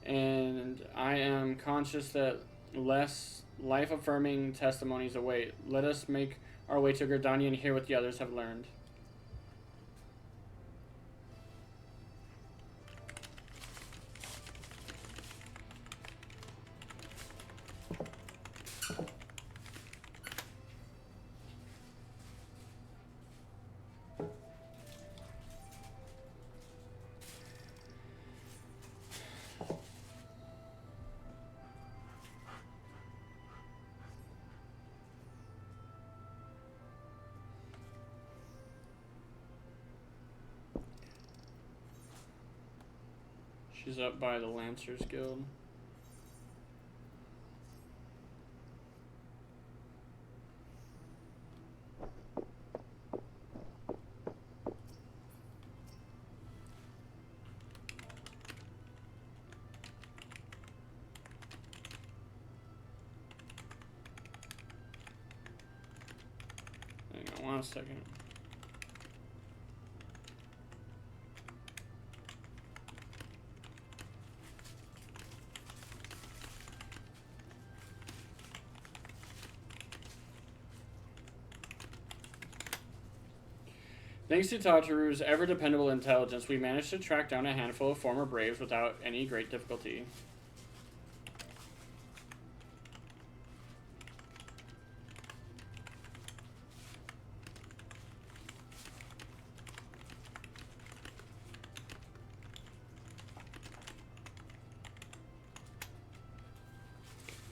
and I am conscious that less life-affirming testimonies await. Let us make our way to Gerdania and hear what the others have learned. She's up by the Lancers Guild. Hang on 1 second. Thanks to Tataru's ever-dependable intelligence, we managed to track down a handful of former Braves without any great difficulty.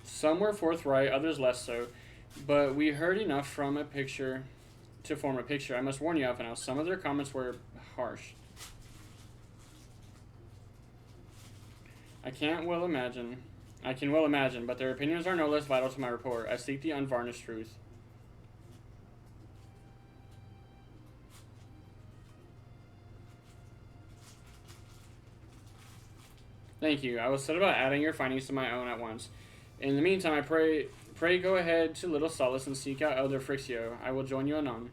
Some were forthright, others less so, but we heard enough from a picture to form a picture. I must warn you, Alpha, some of their comments were harsh. I can well imagine, but their opinions are no less vital to my report. I seek the unvarnished truth. Thank you. I will set about adding your findings to my own at once. In the meantime, I pray go ahead to Little Solace and seek out Elder Frixio. I will join you anon.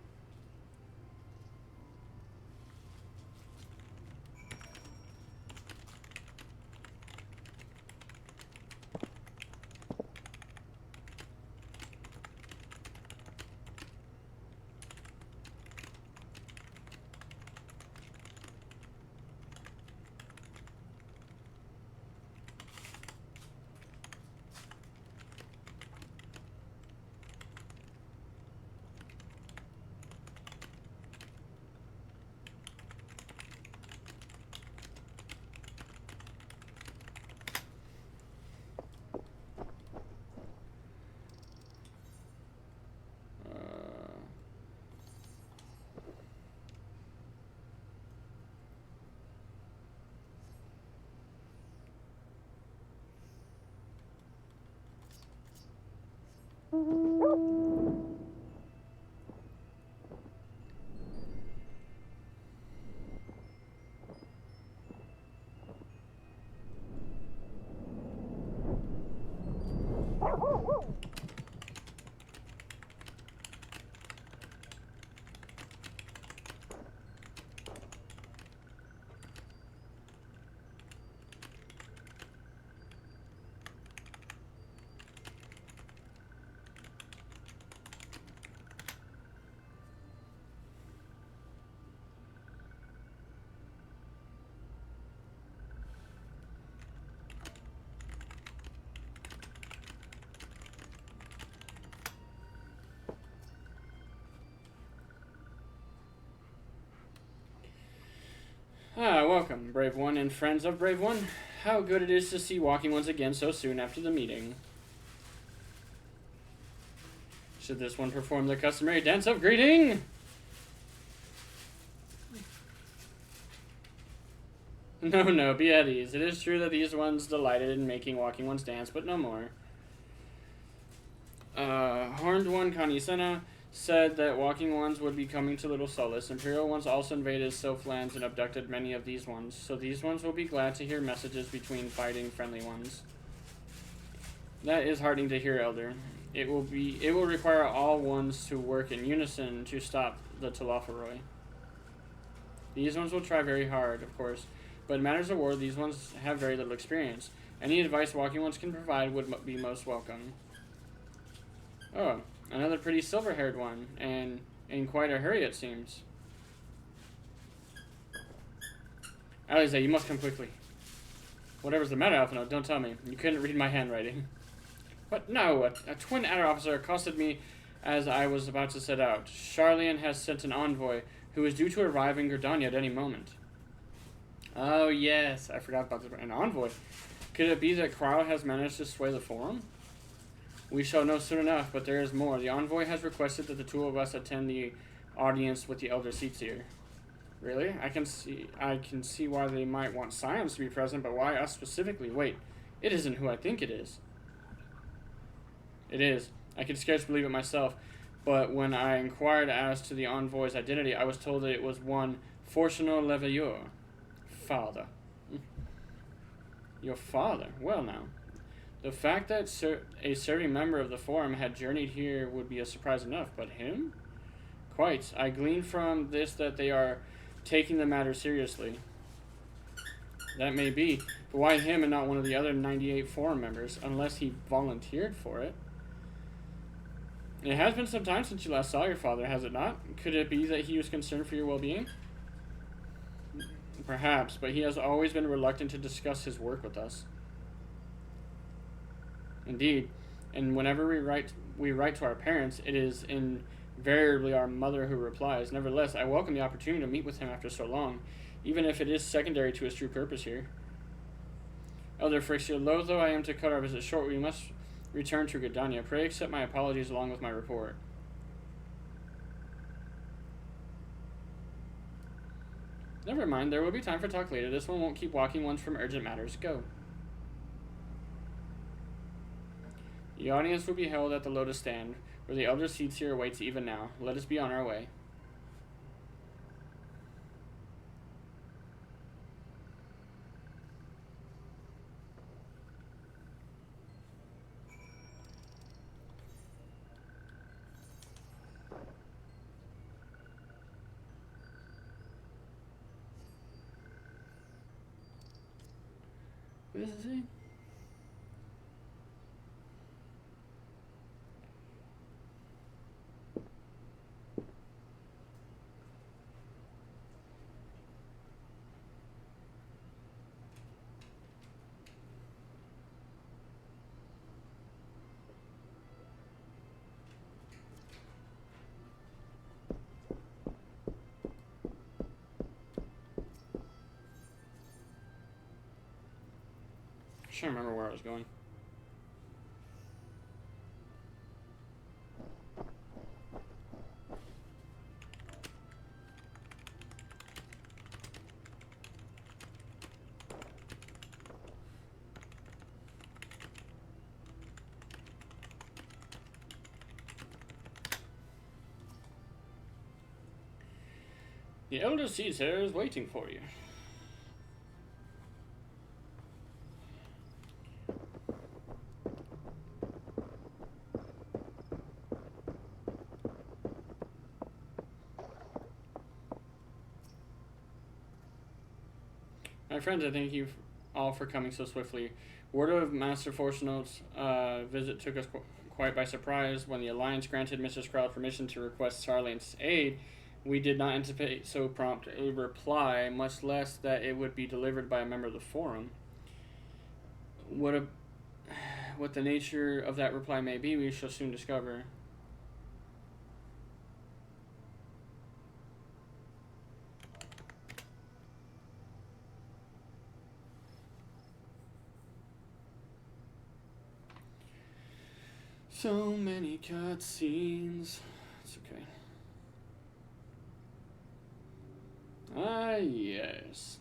Welcome, Brave One and friends of Brave One. How good it is to see Walking Ones again so soon after the meeting. Should this one perform the customary dance of greeting? No, be at ease. It is true that these ones delighted in making Walking Ones dance, but no more. Horned One Kanisena said that Walking Ones would be coming to Little Solace. Imperial Ones also invaded Sylph lands and abducted many of these ones, so these ones will be glad to hear messages between fighting friendly ones. That is heartening to hear, Elder. It will require all ones to work in unison to stop the Talofaroi. These ones will try very hard, of course, but in matters of war, these ones have very little experience. Any advice Walking Ones can provide would be most welcome. Oh, another pretty silver-haired one, and in quite a hurry, it seems. Alize, you must come quickly. Whatever's the matter, Alphino, don't tell me. You couldn't read my handwriting. But no, a twin adder officer accosted me as I was about to set out. Charlian has sent an envoy who is due to arrive in Gridania at any moment. Oh, yes, I forgot about this. An envoy. Could it be that Krau has managed to sway the Forum? We shall know soon enough, but there is more. The envoy has requested that the two of us attend the audience with the Elder Seatsier. Really? I can see why they might want science to be present, but why us specifically? Wait, it isn't who I think it is. It is. I could scarce believe it myself, but when I inquired as to the envoy's identity, I was told that it was one Fortuno Leveilleur. Father. Your father? Well now. The fact that a serving member of the Forum had journeyed here would be a surprise enough, but him? Quite. I glean from this that they are taking the matter seriously. That may be, but why him and not one of the other 98 Forum members, unless he volunteered for it? It has been some time since you last saw your father, has it not? Could it be that he was concerned for your well-being? Perhaps, but he has always been reluctant to discuss his work with us. Indeed, and whenever we write to our parents, it is invariably our mother who replies. Nevertheless, I welcome the opportunity to meet with him after so long, even if it is secondary to his true purpose here. Elder Frixia, loath though I am to cut our visit short, we must return to Gridania. Pray accept my apologies along with my report. Never mind, there will be time for talk later. This one won't keep walking ones from urgent matters. Go. The audience will be held at the Lotus Stand, where the elder seats here awaits even now. Let us be on our way. What does it say? I can't remember where I was going. The elder Caesar is waiting for you. My friends, I thank you all for coming so swiftly. Word of Master Fortuno's visit took us quite by surprise. When the Alliance granted Mrs. Crowd permission to request Sarlane's aid, we did not anticipate so prompt a reply, much less that it would be delivered by a member of the Forum. What the nature of that reply may be, we shall soon discover. So many cutscenes. It's okay. Ah, yes.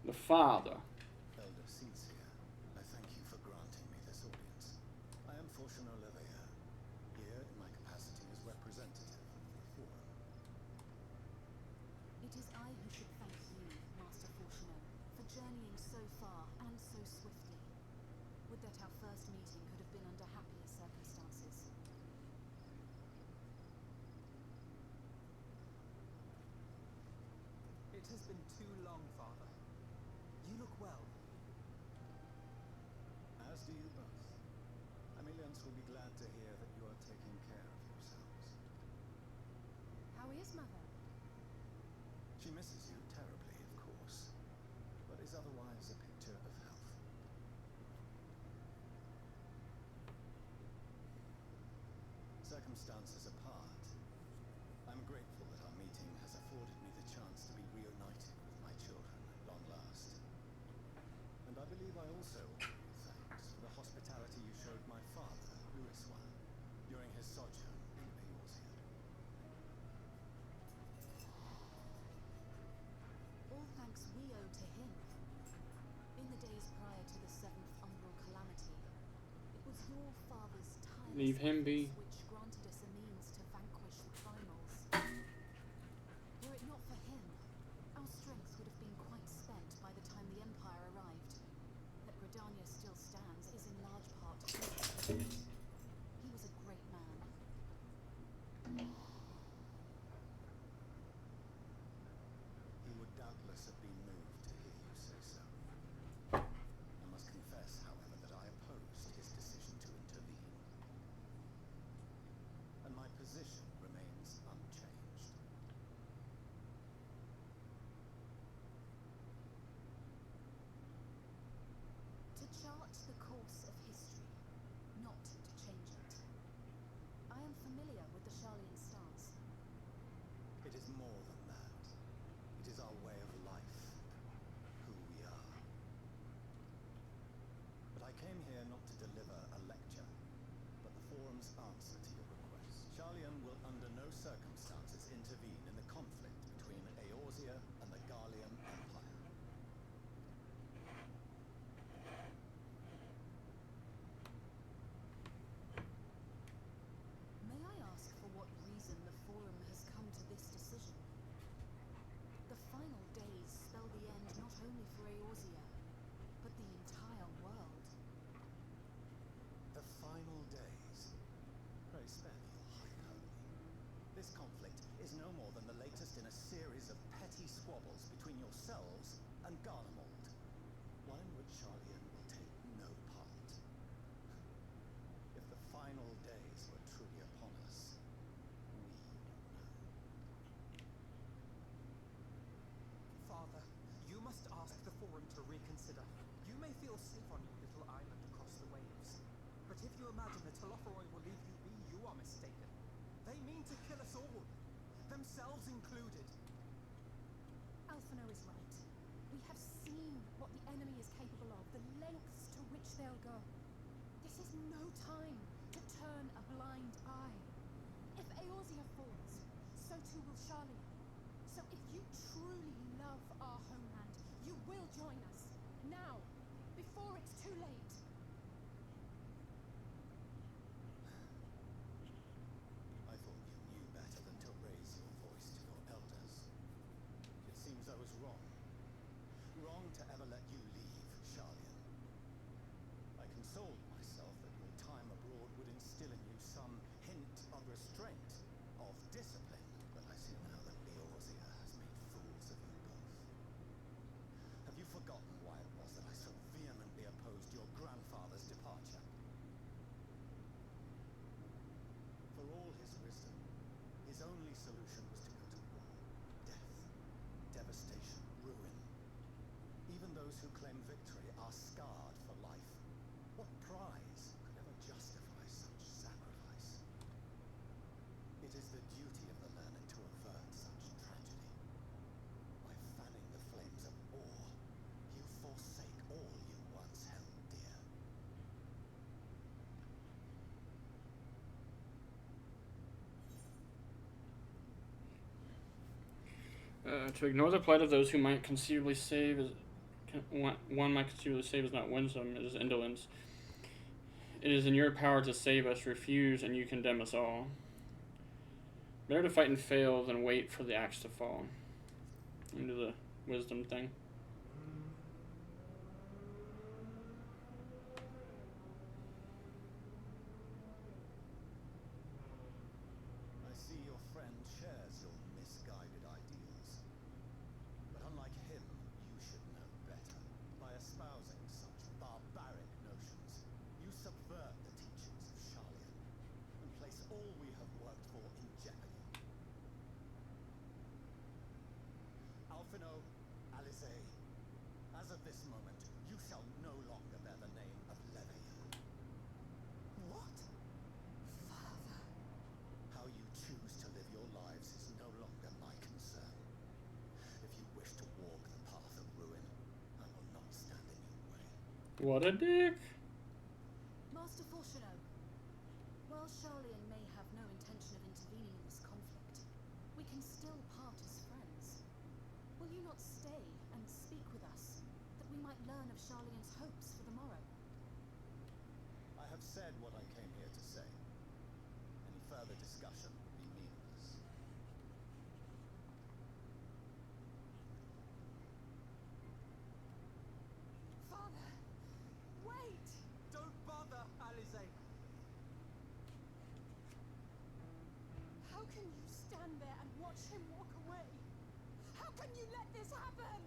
The father. Elder Caesar, I thank you for granting me this audience. I am Fortuno Leveilleur, here in my capacity as representative of the Forum. It is I who should thank you, Master Fortuno, for journeying so far and so swiftly. Would that our first meeting could have been under happier circumstances. It has been too long, Father. You look well. As do you both. Amelians will be glad to hear that you are taking care of yourselves. How is Mother? She misses you terribly, of course, but is otherwise a picture of health. Circumstances apart, I'm grateful that our meeting has afforded me the chance to be reunited with my children at long last. And Leave him be. Which granted us a means to vanquish the primals. Were it not for him, our strength would have been quite spent by the time the Empire arrived. That Gridania still stands is in large part his fault. He was a great man. He would doubtless have been moved to hear you say so. I must confess, however, that I opposed his decision to intervene. And my position remains unchanged. To chart the course of history, not to change it. I am familiar with the Sharlayan stance. It is more than that. It is our way of life, who we are. But I came here not to deliver a lecture, but the Forum's answer to your request. Sharlayan will under no circumstances intervene in the conflict between Eorzea and the Garlean Empire. May I ask for what reason the Forum has come to this decision? The final days spell the end not only for Eorzea, but the entire world. The final days. Pray spare me your hyperbole. This conflict is no more than the latest in a series of petty squabbles between yourselves and Garlemald, one in which Sharlayan will take no part. If the final days were truly upon us, we would know. Father, you must ask the Forum to reconsider. You may feel safe on your little island across the waves, but if you imagine that Telophoroi will leave you be, you are mistaken. They mean to kill us all, themselves included. Alphino is right. We have seen what the enemy is capable of, the lengths to which they'll go. This is no time to turn a blind eye. If Eorzea falls, so too will Sharlayan. So if you truly love our homeland, you will join us. Now, before it's too late. I thought you knew better than to raise your voice to your elders. It seems I was wrong. Wrong to ever let you leave Sharlayan. I consoled myself that your time abroad would instill in you some hint of restraint, of discipline, but I see now that Eorzea has made fools of you both. Have you forgotten why it was that I so vehemently opposed your grandfather's departure? For all his wisdom, his only solution was to go to war. Death, devastation, ruin. Even those who claim victory are scarred for life. What prize could ever justify such sacrifice? It is the duty of the learned to avert such tragedy. By fanning the flames of awe, you forsake all you once held dear. To ignore the plight of those who might conceivably save is one might conceivably save is not winsome, it is indolence. It is in your power to save us. Refuse, and you condemn us all. Better to fight and fail than wait for the axe to fall. Into the wisdom thing. I see your friend shares your misguided ideals. But unlike him, you should know better. By espousing such barbaric notions, you subvert the teachings of Sharlayan and place all we have worked for in jeopardy. Alphino, Alize, as of this moment, you shall no longer bear the name of Leveilleur. What? Father. How you choose to live your lives is no longer my concern. If you wish to walk the path of ruin, I will not stand in your way. What a dick. Master Fortuno, while Sharlayan may have no intention of intervening in this conflict, we can still part as friends. Will you not stay and speak with us, that we might learn of Sharlayan's hopes for the morrow? I have said what I came here to say. discussion would be meaningless. Father! Wait! Don't bother, Alize. How can you stand there and watch him walk away? How can you let this happen?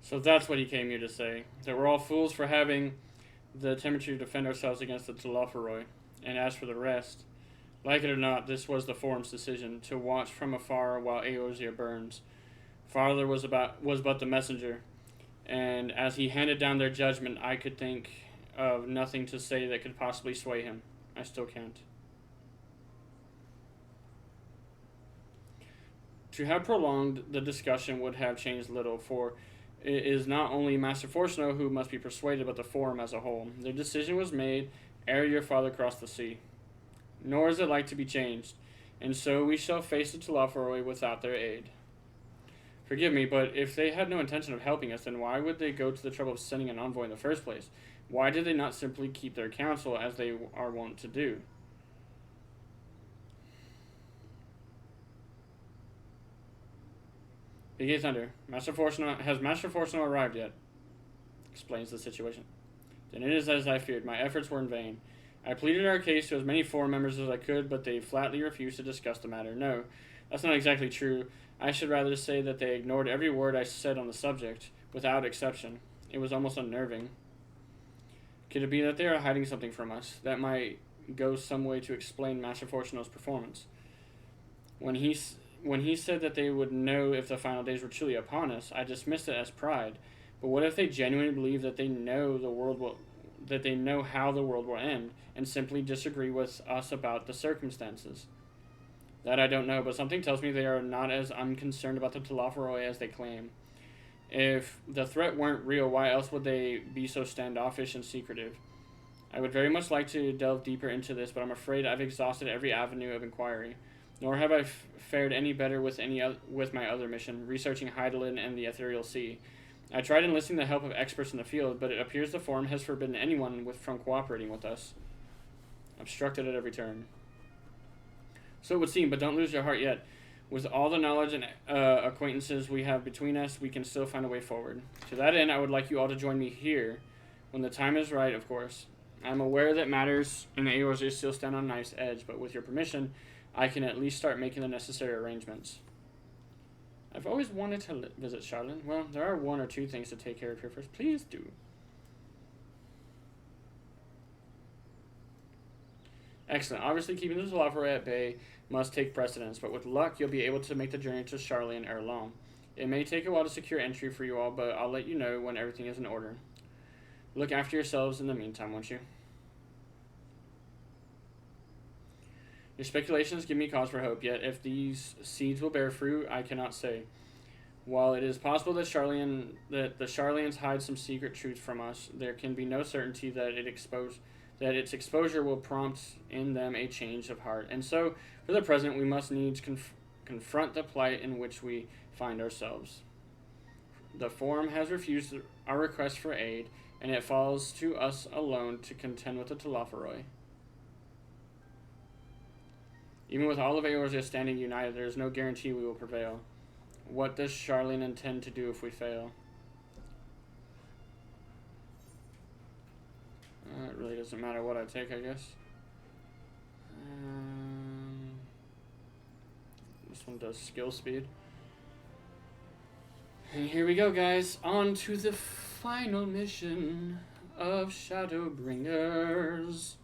So that's what he came here to say. That we're all fools for having the temperature to defend ourselves against the Telophoroi. And as for the rest, like it or not, this was the Forum's decision, to watch from afar while Eorzea burns. Father was but the messenger, and as he handed down their judgment, I could think of nothing to say that could possibly sway him. I still can't. To have prolonged the discussion would have changed little, for it is not only Master Fortuno who must be persuaded, but the Forum as a whole. Their decision was made ere your father crossed the sea. Nor is it like to be changed, and so we shall face the Telophoroi without their aid. Forgive me, but if they had no intention of helping us, then why would they go to the trouble of sending an envoy in the first place? Why did they not simply keep their counsel, as they are wont to do? Big Thunder, has Master Fortuno arrived yet? Explains the situation. Then it is as I feared. My efforts were in vain. I pleaded our case to as many Forum members as I could, but they flatly refused to discuss the matter. No, that's not exactly true. I should rather say that they ignored every word I said on the subject, without exception. It was almost unnerving. Could it be that they are hiding something from us? That might go some way to explain Master Fortuno's performance. When he said that they would know if the final days were truly upon us, I dismissed it as pride. But what if they genuinely believe that they know how the world will end, and simply disagree with us about the circumstances? That I don't know, but something tells me they are not as unconcerned about the Telophoroi as they claim. If the threat weren't real, why else would they be so standoffish and secretive? I would very much like to delve deeper into this, but I'm afraid I've exhausted every avenue of inquiry. Nor have I fared any better with my other mission, researching Hydaelyn and the Ethereal Sea. I tried enlisting the help of experts in the field, but it appears the Forum has forbidden anyone from cooperating with us. Obstructed at every turn. So it would seem, but don't lose your heart yet. With all the knowledge and acquaintances we have between us, we can still find a way forward. To that end, I would like you all to join me here, when the time is right, of course. I'm aware that matters in Eorzea still stand on a knife's edge, but with your permission, I can at least start making the necessary arrangements. I've always wanted to visit Shadowbringers. Well, there are one or two things to take care of here first. Please do. Excellent. Obviously, keeping the Telophoroi at bay must take precedence, but with luck, you'll be able to make the journey to Shadowbringers ere long. It may take a while to secure entry for you all, but I'll let you know when everything is in order. Look after yourselves in the meantime, won't you? Your speculations give me cause for hope, yet if these seeds will bear fruit, I cannot say. While it is possible that the Sharlayans hide some secret truth from us, there can be no certainty that its exposure will prompt in them a change of heart. And so, for the present, we must needs confront the plight in which we find ourselves. The Forum has refused our request for aid, and it falls to us alone to contend with the Telophoroi. Even with all of Eorzea standing united, there is no guarantee we will prevail. What does Sharlayan intend to do if we fail? It really doesn't matter what I take, I guess. This one does skill speed. And here we go, guys. On to the final mission of Shadowbringers.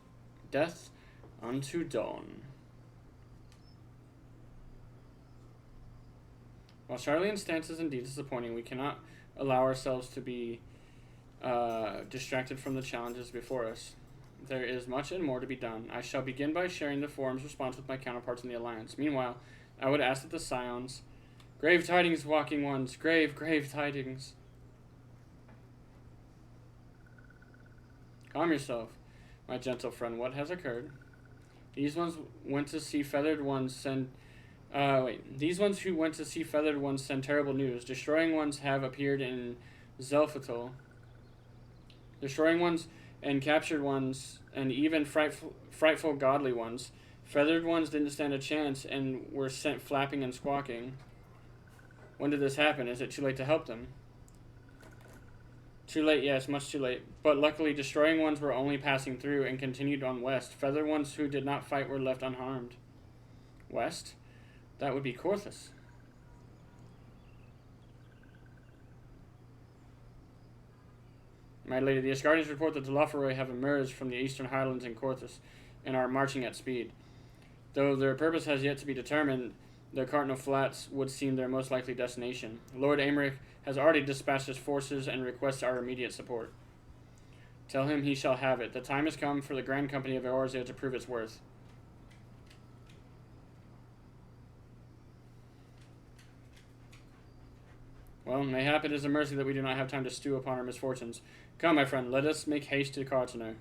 Death unto Dawn. While Sharlayan's stance is indeed disappointing, we cannot allow ourselves to be distracted from the challenges before us. There is much and more to be done. I shall begin by sharing the Forum's response with my counterparts in the Alliance. Meanwhile, I would ask at the scions. Grave tidings, walking ones. Grave tidings. Calm yourself, my gentle friend. What has occurred? These ones went to see feathered ones send... These ones who went to see feathered ones send terrible news. Destroying ones have appeared in Zelphatul. Destroying ones and captured ones, and even frightful godly ones. Feathered ones didn't stand a chance and were sent flapping and squawking. When did this happen? Is it too late to help them? Too late, yes, much too late. But luckily, destroying ones were only passing through and continued on west. Feathered ones who did not fight were left unharmed. West? That would be Korthus. My lady, the Asgardians report that the Lofaroi have emerged from the eastern highlands in Korthus and are marching at speed. Though their purpose has yet to be determined, the Cardinal Flats would seem their most likely destination. Lord Aymeric has already dispatched his forces and requests our immediate support. Tell him he shall have it. The time has come for the Grand Company of Eorzea to prove its worth. Well, mayhap it is a mercy that we do not have time to stew upon our misfortunes. Come, my friend, let us make haste to Carteneau.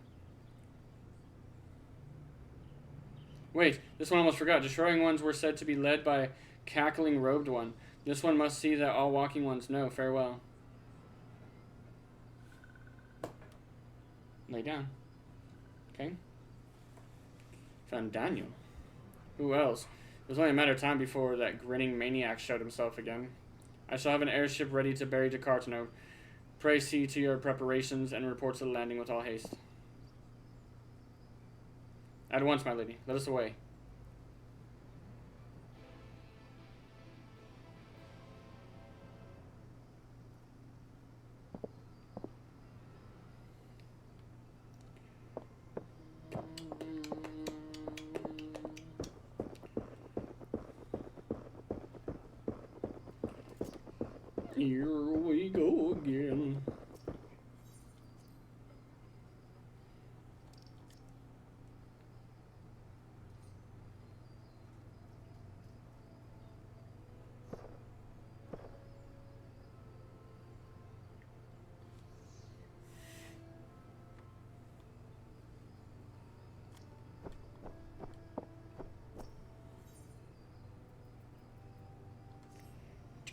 Wait, this one almost forgot. Destroying ones were said to be led by cackling robed one. This one must see that all walking ones know. Farewell. Lay down. Okay. Found Daniel. Who else? It was only a matter of time before that grinning maniac showed himself again. I shall have an airship ready to bury to Carteneau. Pray see to your preparations and report to the landing with all haste. At once, my lady. Let us away. Here we go again.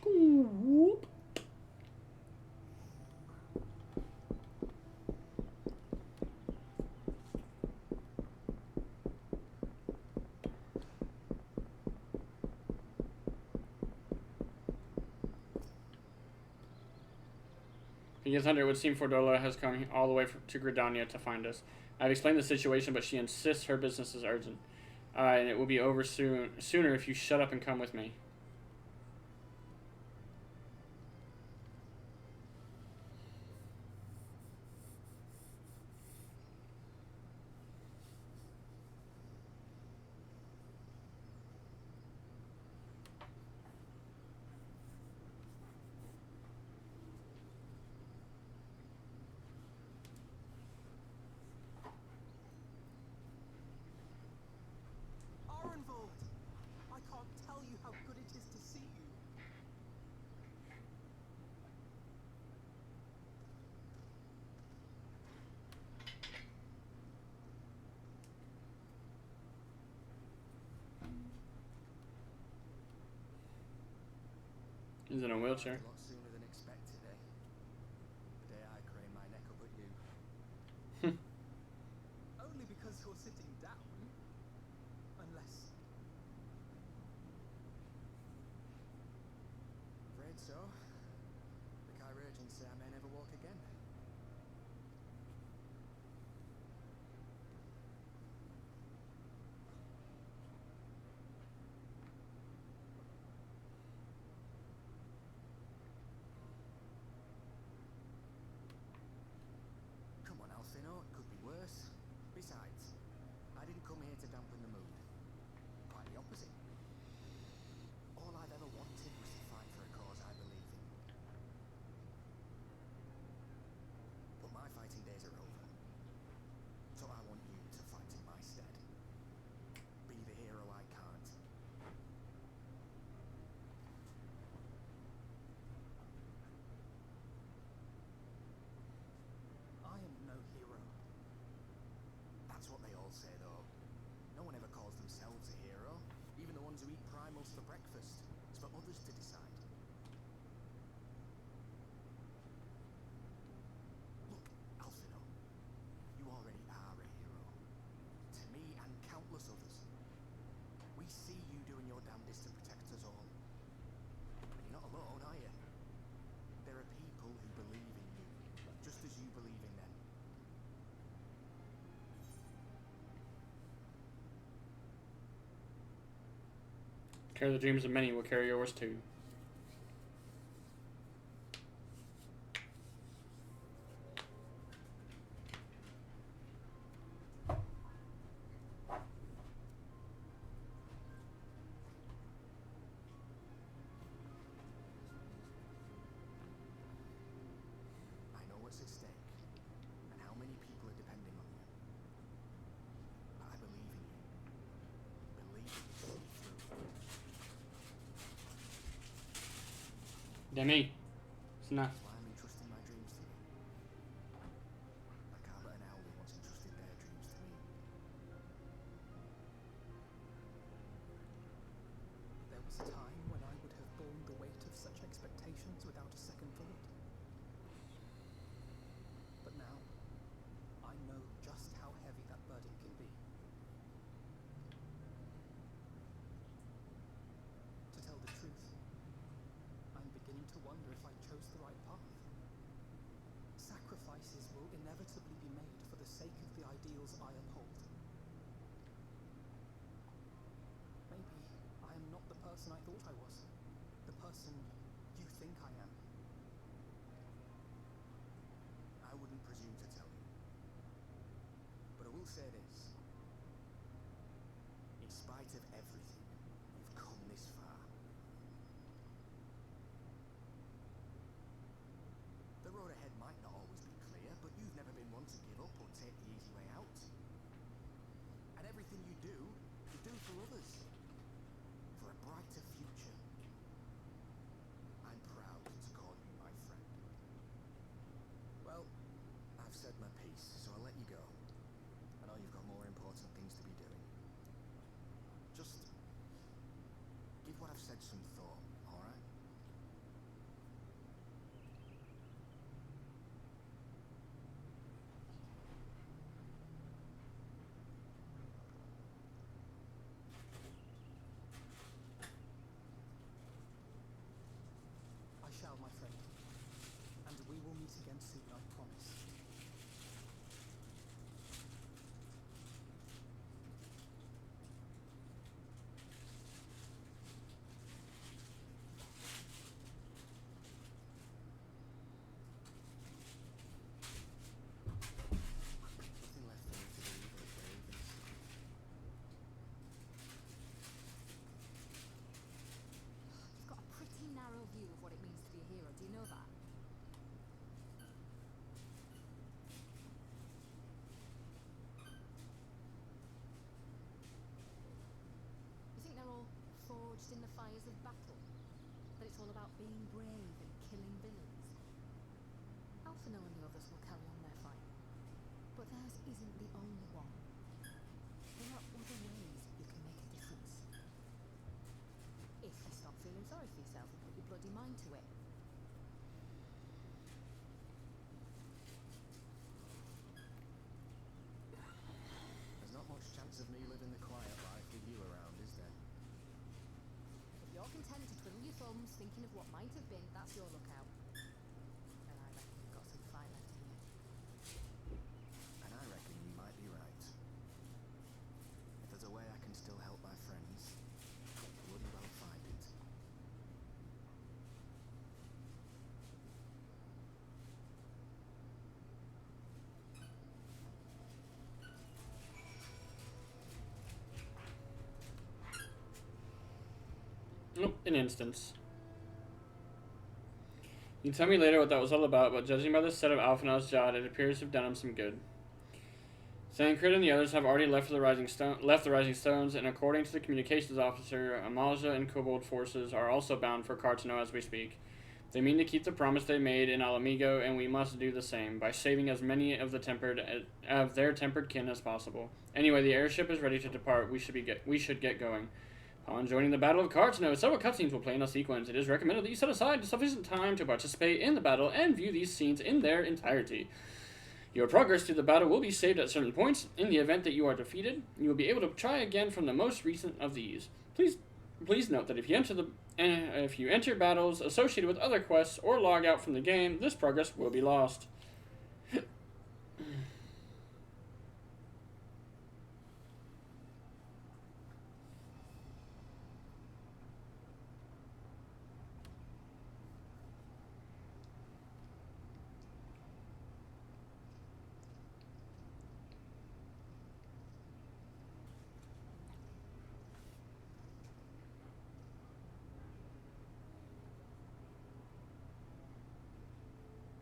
Whoop. Yes, Hunter, it would seem Fordula has come all the way to Gridania to find us. I've explained the situation, but she insists her business is urgent. And it will be over sooner if you shut up and come with me. I can't tell you how good it is to see you. He's in a wheelchair. A lot sooner than expected, eh? The day I crane my neck up at you. Only because you're sitting down. Unless... Afraid so. The Chirurgeons say I may never walk again. Come on, Alcino, it could be worse. Besides, I didn't come here to dampen the mood. Quite the opposite. All I've ever wanted was to fight for a cause I believe in. ones who eat primals for breakfast. It's for others to decide. Look, Alphino, you already are a hero. To me and countless others. We see you doing your damnedest to protect us all. And you're not alone, are you? There are people who believe in you, just as you believe in them. Carry the dreams of many will carry yours too. I know what's at stake, and how many people are depending on you. But I believe in you. Believe in you through. Demi. It's not. That's why I'm entrusting my dreams to you. Like Albert and Owlie once entrusted their dreams to me. There was a time when I would have borne the weight of such expectations without a second thought. But now, I know just how heavy that burden can be. To tell the truth, I'm beginning to wonder if I chose the right path. Sacrifices will inevitably be made for the sake of the ideals I uphold. Maybe I am not the person I thought I was. The person you think I am. I wouldn't presume to tell you. But I will say this. In spite of everything, you've come this far. The road ahead might not always be clear, but you've never been one to give up or take the easy way out. And everything you do for others. For a brighter future. I'm proud to call you my friend. Well, I've said my piece, so I'll let you go. I know you've got more important things to be doing. Just give what I've said some thought, alright? I shall, my friend. And we will meet again soon, I promise. Nothing left for me to do but brave and see. You've got a pretty narrow view of what it means to be a hero. Do you know that? You think they're all forged in the fires of battle? That it's all about being brave and killing villains? Alphino and the others will carry on their fight. But theirs isn't the only one. There are other ways you can make a difference. If you stop feeling sorry for yourself and put your bloody mind to it. There's not much chance of me living the quiet life with you around, is there? If you're content to twiddle your thumbs thinking of what might have been, that's your lookout. And I reckon you've got some fight left in you. And I reckon you might be right. If there's a way I can still help my friends, wouldn't well find it. Nope, an instance. You can tell me later what that was all about, but judging by the set of Alphino's jot, it appears to have done him some good. Sancred and the others have already left the Rising Stones, and according to the communications officer, Amalja and Kobold forces are also bound for Cartano as we speak. They mean to keep the promise they made in Alamigo, and we must do the same, by saving as many of their tempered kin as possible. Anyway, the airship is ready to depart. We should get going. On joining the Battle of Cartano, several cutscenes will play in a sequence. It is recommended that you set aside sufficient time to participate in the battle and view these scenes in their entirety. Your progress through the battle will be saved at certain points. In the event that you are defeated, you will be able to try again from the most recent of these. Please note that if you enter battles associated with other quests or log out from the game, this progress will be lost.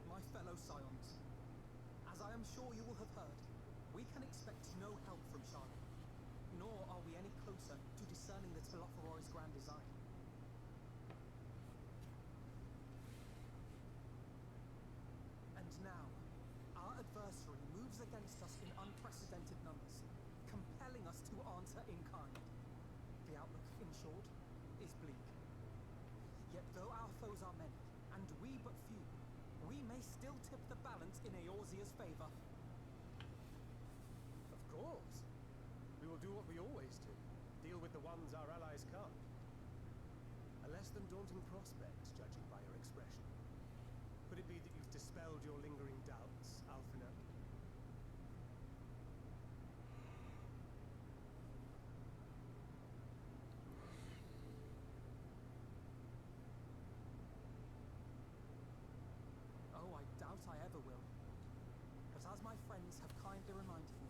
My fellow Scions, as I am sure you will have heard, we can expect no help from Charlotte, nor are we any closer to discerning the Telophoroi's grand design. And now, our adversary moves against us in unprecedented numbers, compelling us to answer in kind. The outlook, in short, is bleak. Yet though our foes are many, and we but few, we may still tip the balance in Eorzea's favor. Of course. We will do what we always do. Deal with the ones our allies can't. A less than daunting prospect, judging by your expression. Could it be that you've dispelled your lingering doubts, Alphinaud? Oh, I doubt I ever will. But as my friends have kindly reminded me,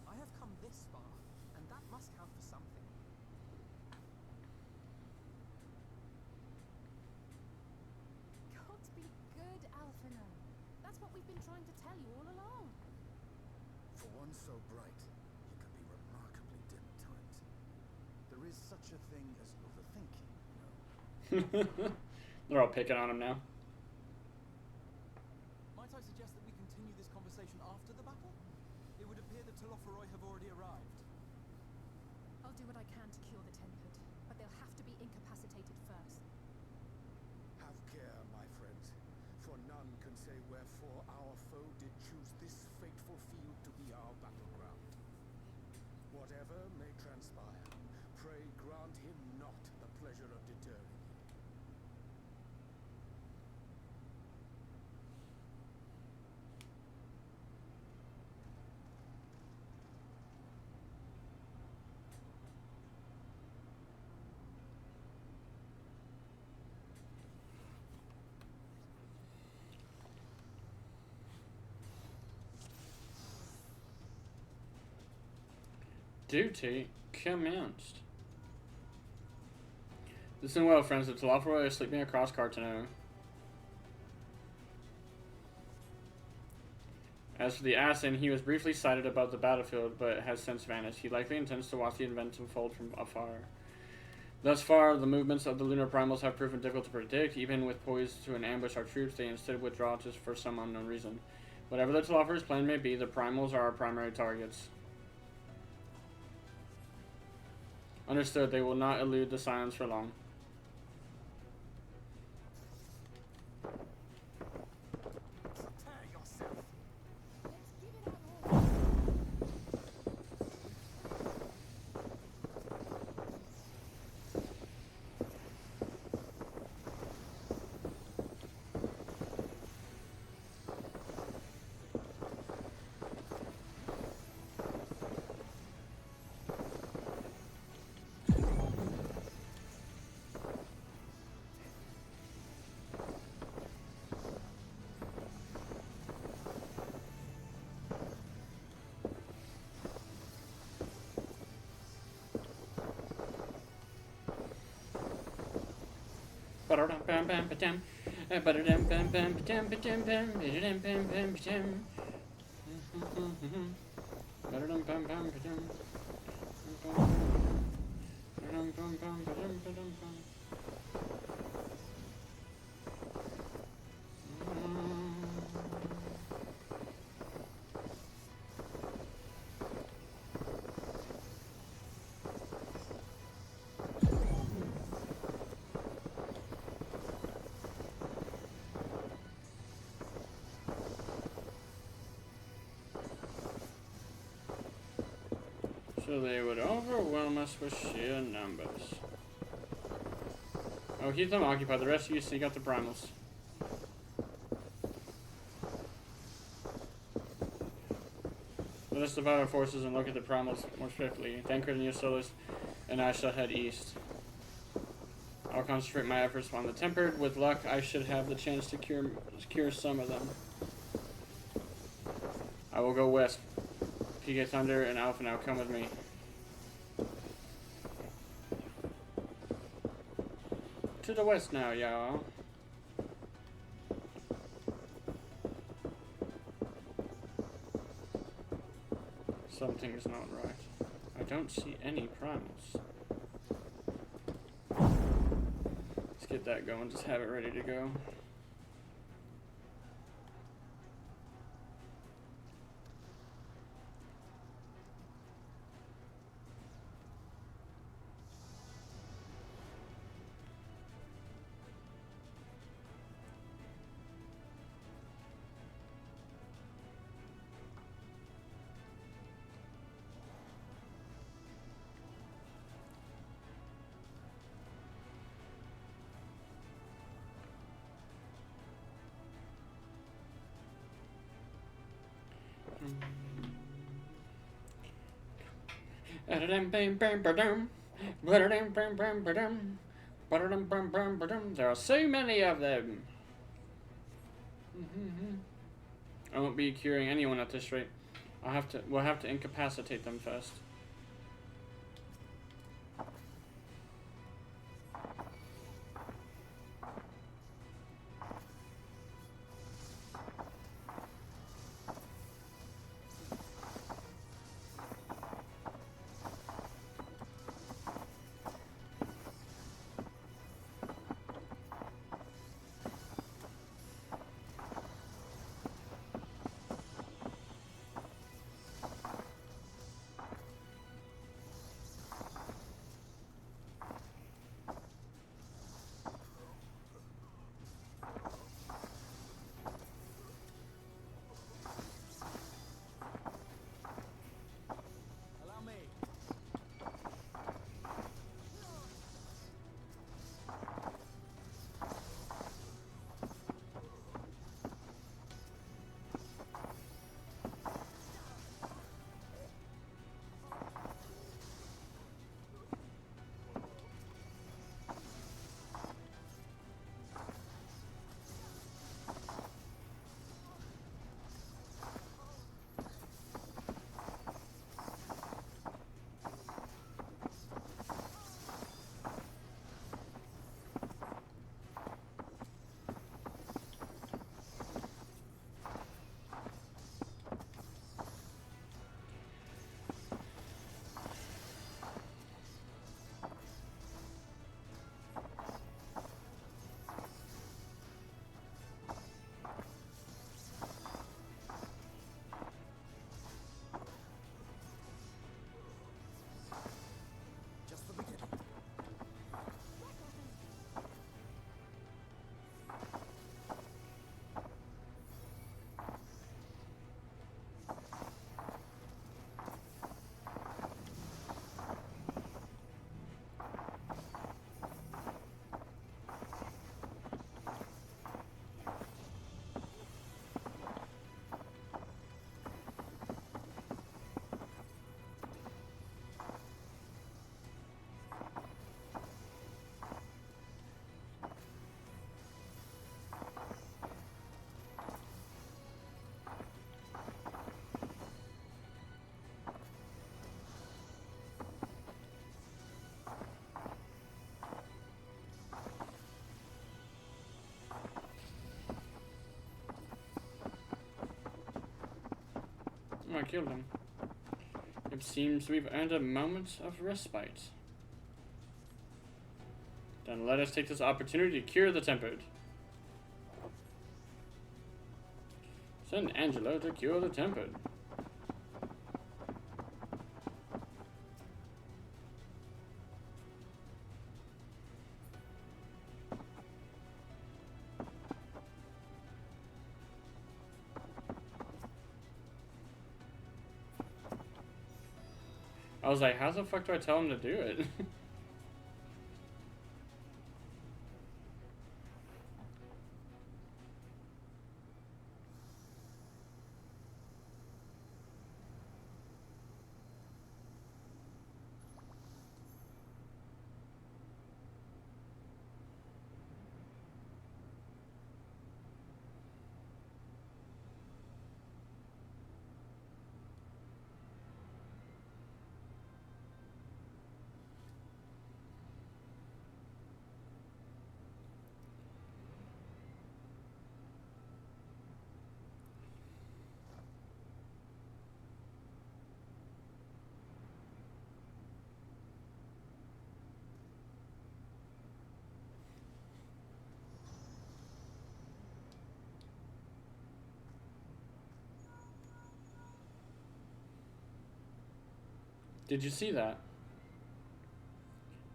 I have come this far, and that must count for something. God be good, Alphinaud. That's what we've been trying to tell you all along. For one so bright, he can be remarkably dim at times. There is such a thing as overthinking, you know. They're all picking on him now. Might I suggest that we continue this conversation after the battle? It would appear that Telophoroi have already arrived. I'll do what I can to cure the Tenpid, but they'll have to be incapacitated first. Have care, my friends, for none can say wherefore our foe did choose this fateful field to be our battleground. Whatever may transpire, pray grant him not the pleasure of deterring you. Duty commenced. Listen well, friends. The Telophoroi is sleeping across Cartano. As for the Asin, he was briefly sighted above the battlefield, but has since vanished. He likely intends to watch the events unfold from afar. Thus far, the movements of the lunar primals have proven difficult to predict. Even with poised to ambush our troops, they instead withdraw just for some unknown reason. Whatever the Telophor's plan may be, the primals are our primary targets. Understood. They will not elude the silence for long. Prepare yourself. Let's give it our all. So they would overwhelm us with sheer numbers. Oh, keep them occupied. The rest of you seek out the primals. Let us divide our forces and look at the primals more swiftly. Thancred and Eusolus and I shall head east. I'll concentrate my efforts on the tempered. With luck, I should have the chance to cure some of them. I will go west. PK Thunder and Alpha now come with me. To the west now, y'all. Something is not right. I don't see any primals. Let's get that going, just have it ready to go. There are so many of them. I won't be curing anyone at this rate. We'll have to incapacitate them first. I killed him. It seems we've earned a moment of respite. Then let us take this opportunity to cure the tempered. Send Angelo to cure the tempered. I was like, how the fuck do I tell him to do it? Did you see that?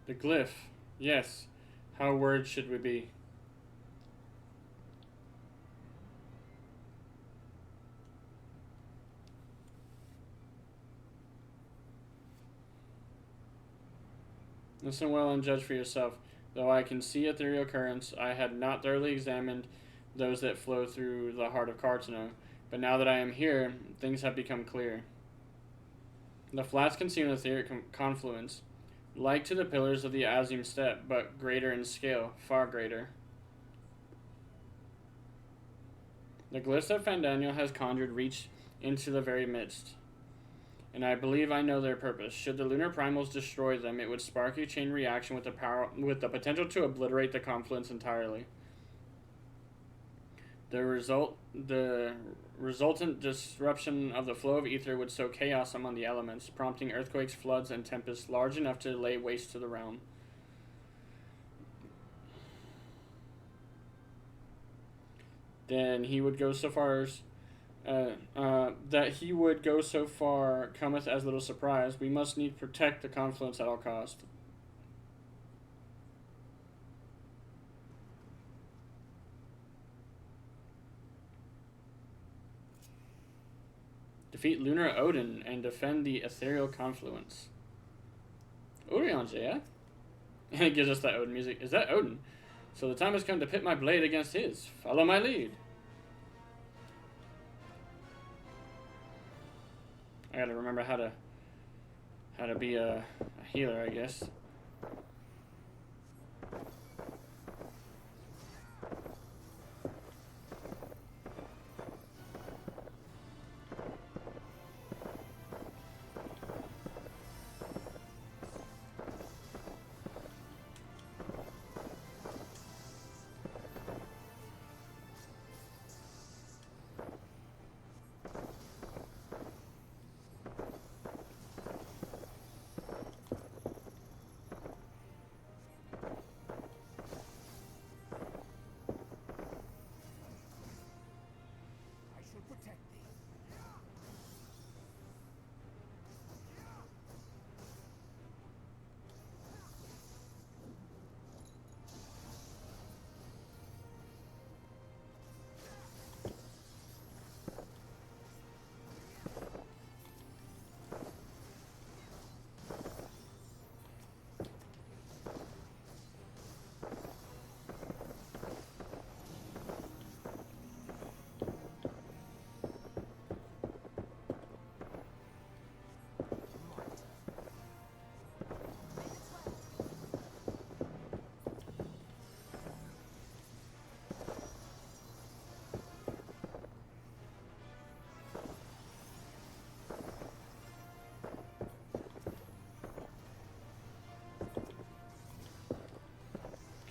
The glyph. Yes. How words should we be? Listen well and judge for yourself. Though I can see ethereal currents, I had not thoroughly examined those that flow through the heart of Cartano. But now that I am here, things have become clear. The flats conceal an etheric confluence, like to the pillars of the Azim Step, but greater in scale, far greater. The glyphs that Fandaniel has conjured reach into the very midst, and I believe I know their purpose. Should the lunar primals destroy them, it would spark a chain reaction with the potential to obliterate the confluence entirely. The resultant disruption of the flow of ether would sow chaos among the elements, prompting earthquakes, floods, and tempests large enough to lay waste to the realm. Then he would go so far as that he would go so far cometh as little surprise. We must need protect the confluence at all cost. Defeat Lunar Odin and defend the ethereal confluence. Orion's, yeah? And it gives us that Odin music. Is that Odin? So the time has come to pit my blade against his. Follow my lead. I gotta remember how to be a healer, I guess.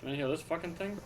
Can I heal this fucking thing?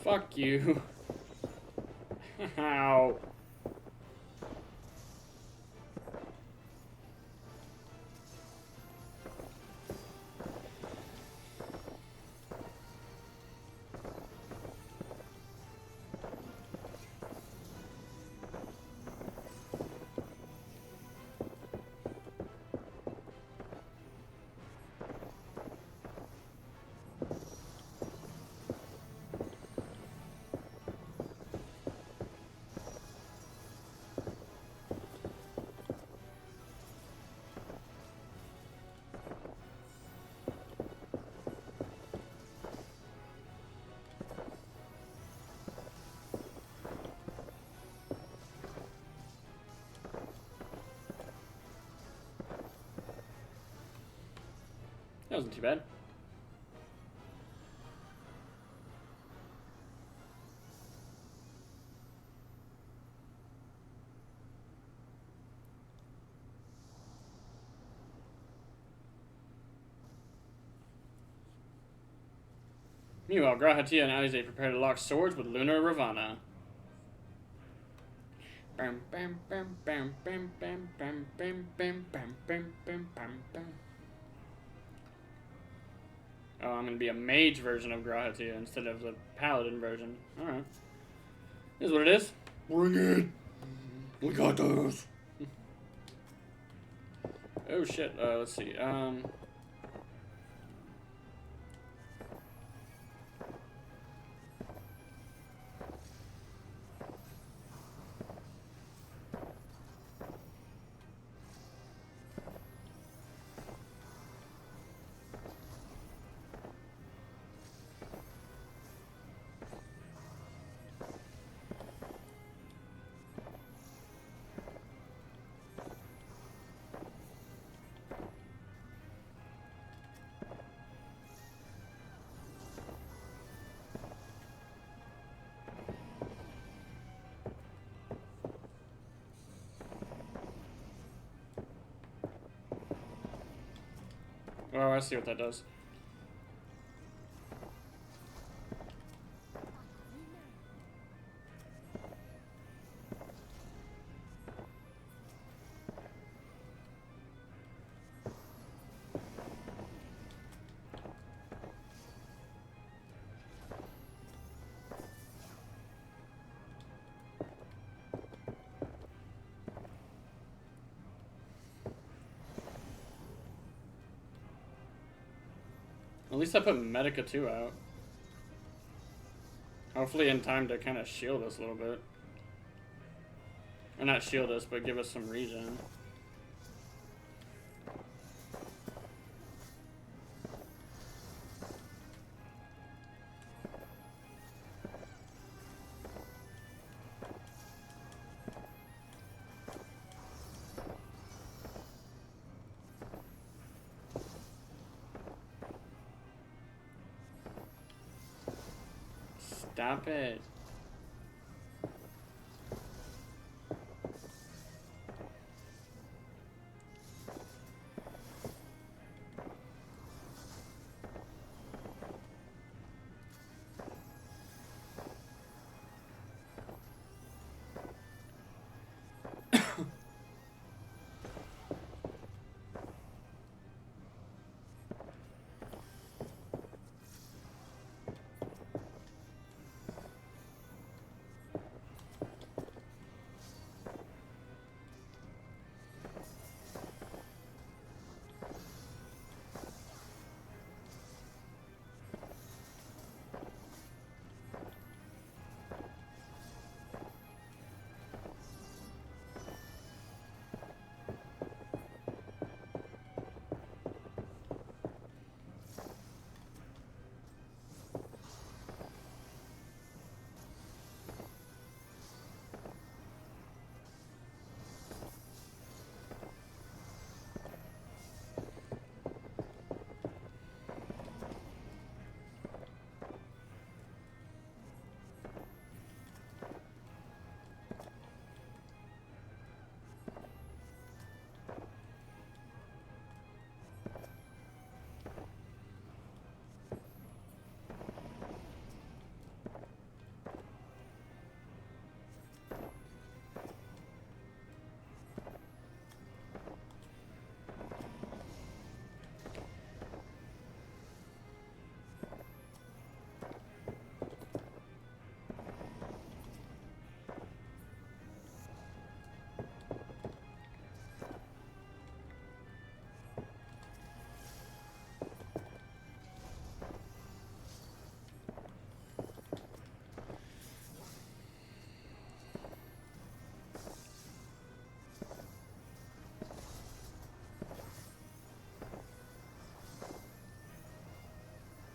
Fuck you. Ow. That wasn't too bad. Meanwhile, Grahatia and Alize prepare to lock swords with Lunar Ravana. Bam bam bam bam bam bam bam bam bam bam bam bam bam bam. Oh, I'm gonna be a mage version of Grahatia instead of the paladin version. Alright. This is what it is. Bring it! We got this! Oh shit, let's see. Oh, I see what that does. At least I put Medica 2 out. Hopefully in time to kind of shield us a little bit. Or not shield us, but give us some regen. Stop it.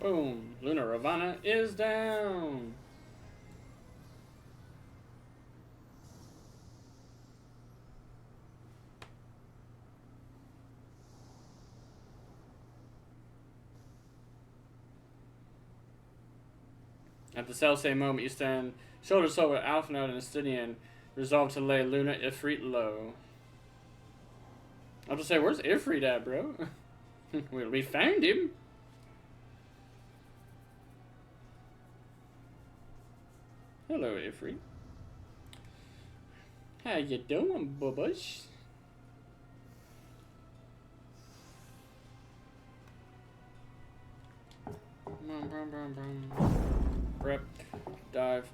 Boom. Luna Ravana is down. At the selfsame moment, you stand shoulder to shoulder with Alphinaud and Estinian, resolved to lay Luna Ifrit low. I'll just say, where's Ifrit at, bro? Well, we found him. Hello, Ifrit. How you doing, bubbash? Prep. Dive.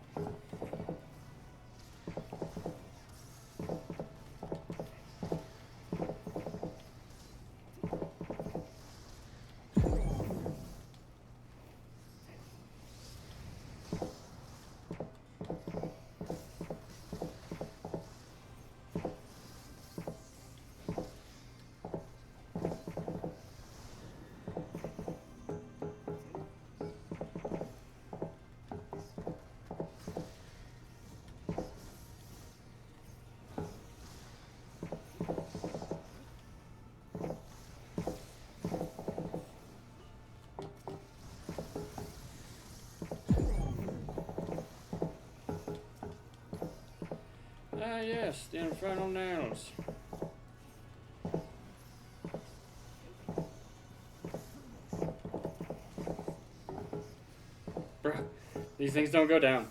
Ah, yes, the infernal nails. Bruh, these things don't go down.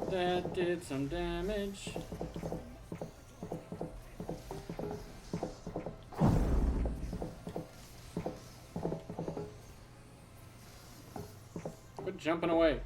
That did some damage. Quit jumping away.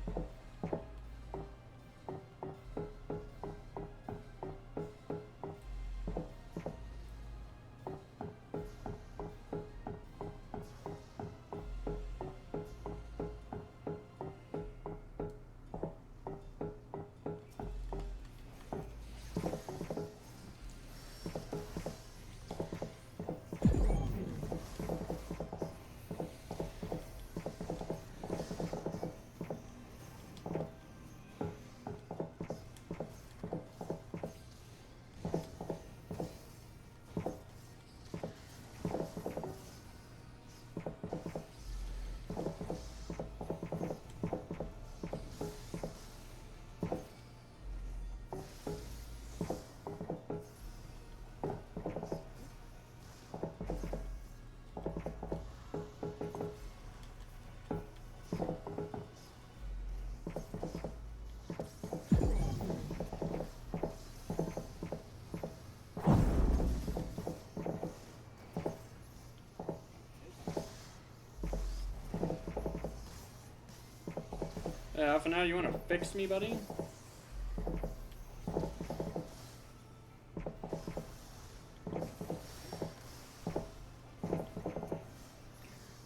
For now, you want to fix me, buddy?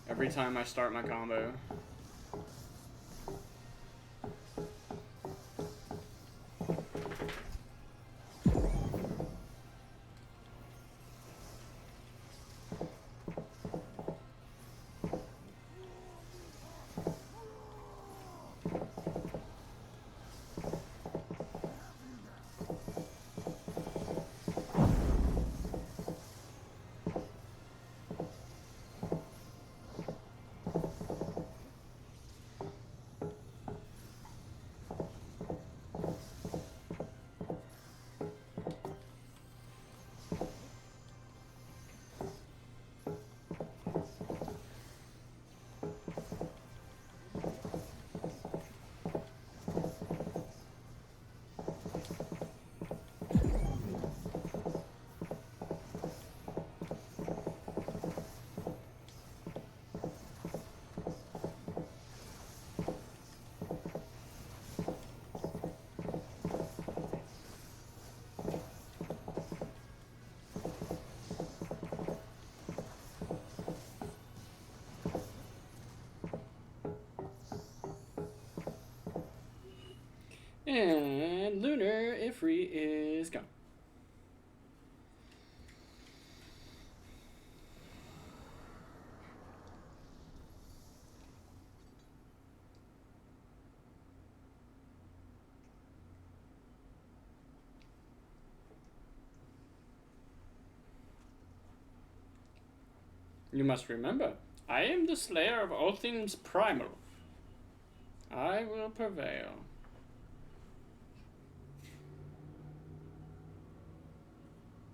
Every time I start my combo. And Lunar Ifri is gone. You must remember, I am the slayer of all things primal. I will prevail.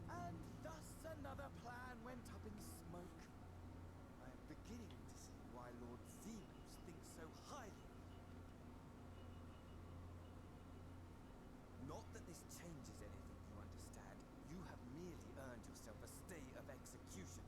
And thus another plan went up in smoke. I am beginning to see why Lord Zemus thinks so highly of you. Not that this changes anything, you understand. You have merely earned yourself a stay of execution.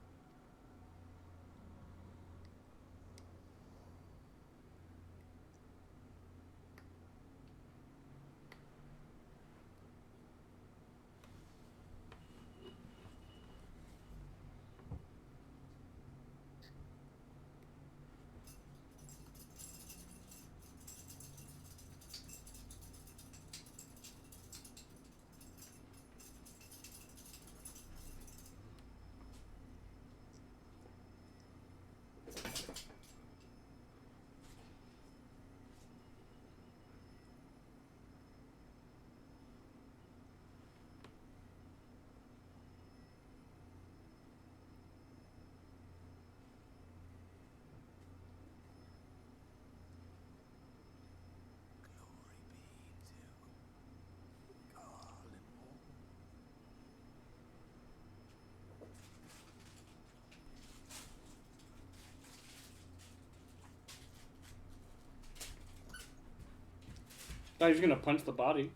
Thought he was gonna punch the body.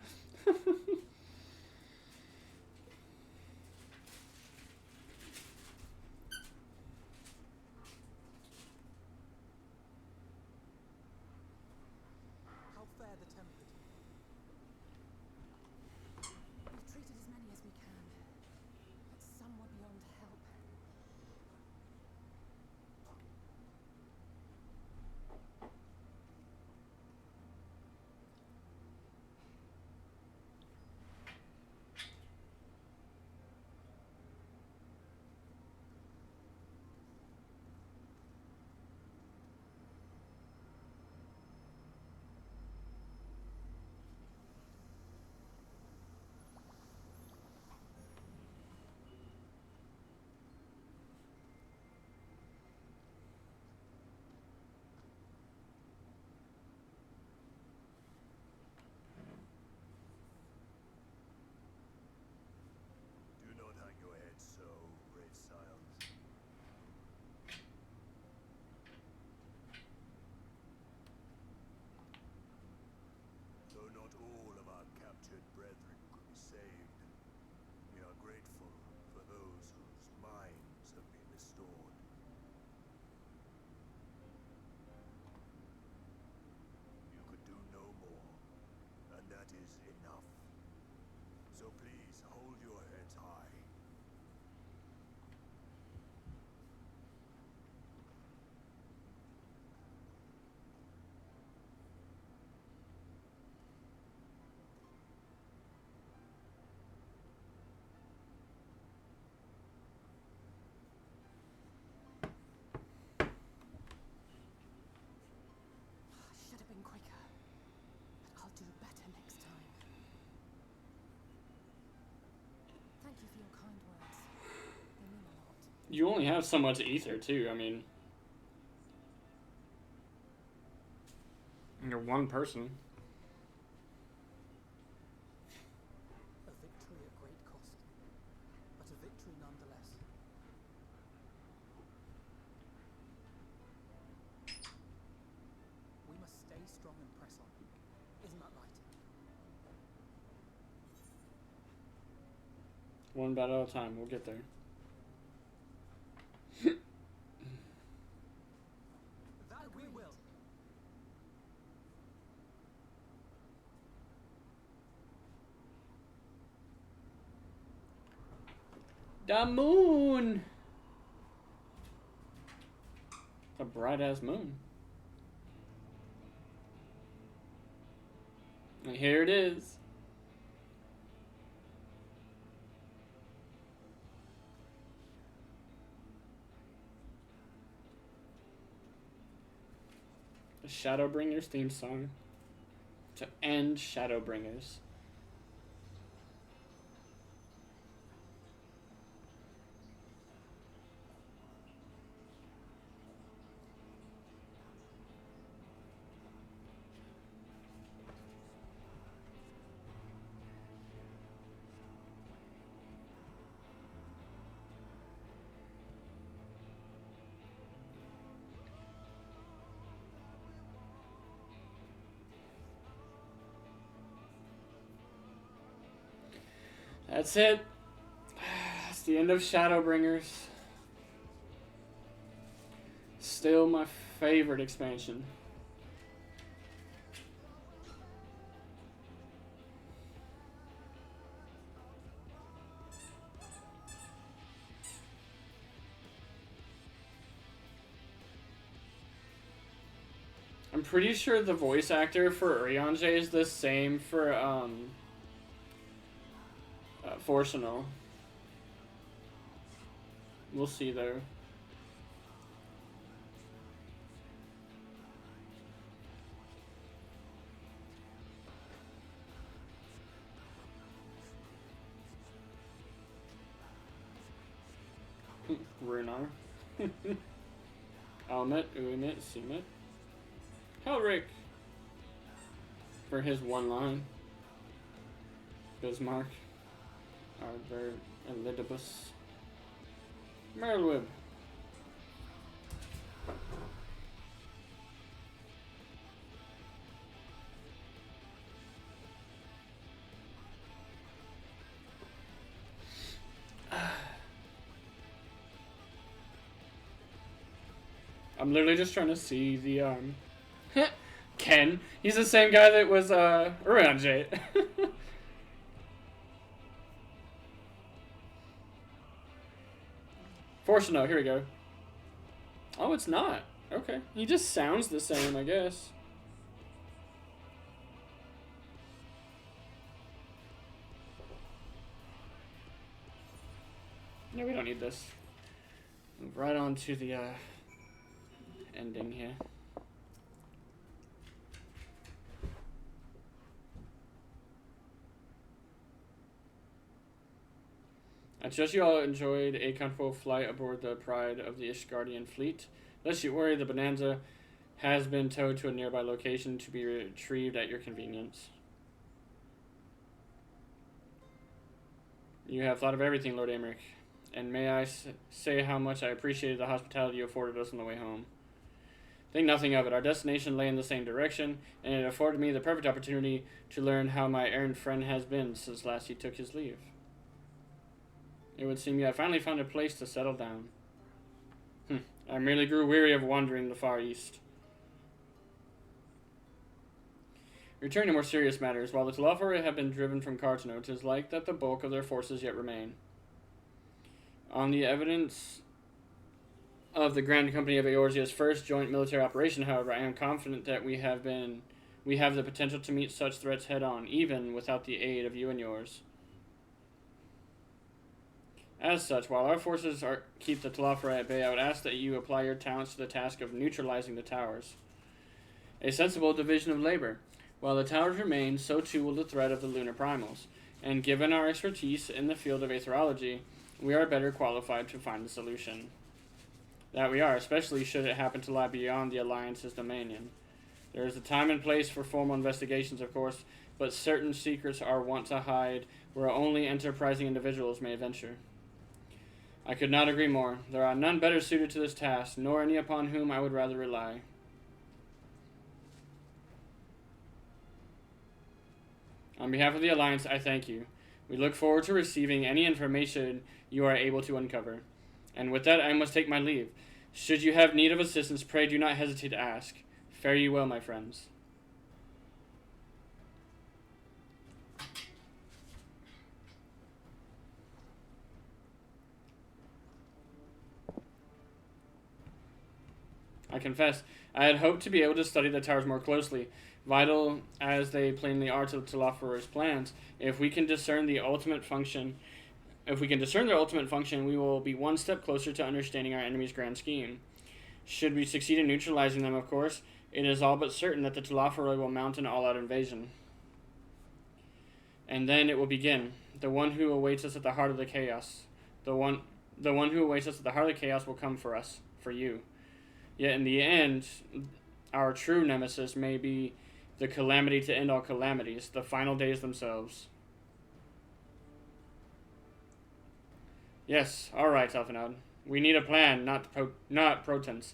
How fare the tempered? We've treated as many as we can, but some were beyond help. Do not hang your head so, brave scions. Though not all of our captured brethren could be saved, we are grateful for those whose minds have been restored. You could do no more, and that is enough. So please hold your heads high. Should have been quicker, but I'll do better next time. Thank you for your kind words. They mean a lot. You only have so much ether too. I mean, you're one person. A victory at great cost, but a victory nonetheless. We must stay strong and press on. Isn't that right? One battle at a time. We'll get there. That we will. The moon. It's a bright ass moon. And here it is. The Shadowbringers theme song to end Shadowbringers. That's it. It's the end of Shadowbringers. Still my favorite expansion. I'm pretty sure the voice actor for Urianger is the same for Forsenal. We'll see though. Runar. Almet, Uemit, Seemit. Helric! For his one line. Bismarck. Ardbert, Elidibus. Merlwib. I'm literally just trying to see the Ken. He's the same guy that was Urianger. Forsenal, here we go. Oh, it's not. Okay. He just sounds the same, I guess. No, we don't need this. Move right on to the ending here. I trust you all enjoyed a comfortable flight aboard the Pride of the Ishgardian fleet. Lest you worry, the Bonanza has been towed to a nearby location to be retrieved at your convenience. You have thought of everything, Lord Aymeric, and may I say how much I appreciated the hospitality you afforded us on the way home. Think nothing of it. Our destination lay in the same direction, and it afforded me the perfect opportunity to learn how my errant friend has been since last he took his leave. It would seem you have finally found a place to settle down. I merely grew weary of wandering the far east. Returning to more serious matters, while the Telophori have been driven from Cartano, it is like that the bulk of their forces yet remain. On the evidence of the Grand Company of Eorzea's first joint military operation, however, I am confident that we have the potential to meet such threats head-on, even without the aid of you and yours. As such, while our forces keep the Telophori at bay, I would ask that you apply your talents to the task of neutralizing the towers. A sensible division of labor. While the towers remain, so too will the threat of the lunar primals, and given our expertise in the field of aetherology, we are better qualified to find a solution. That we are, especially should it happen to lie beyond the Alliance's dominion. There is a time and place for formal investigations, of course, but certain secrets are wont to hide where only enterprising individuals may venture. I could not agree more. There are none better suited to this task, nor any upon whom I would rather rely. On behalf of the Alliance, I thank you. We look forward to receiving any information you are able to uncover. And with that, I must take my leave. Should you have need of assistance, pray do not hesitate to ask. Fare you well, my friends. I confess, I had hoped to be able to study the towers more closely, vital as they plainly are to Telophoros' plans. If we can discern their ultimate function, we will be one step closer to understanding our enemy's grand scheme. Should we succeed in neutralizing them, of course, it is all but certain that the Telophoroi will mount an all-out invasion. And then it will begin. The one who awaits us at the heart of the chaos. The one who awaits us at the heart of the chaos will come for us, for you. Yet in the end, our true nemesis may be the calamity to end all calamities, the final days themselves. Yes, alright, Alphanod. We need a plan, not pretense.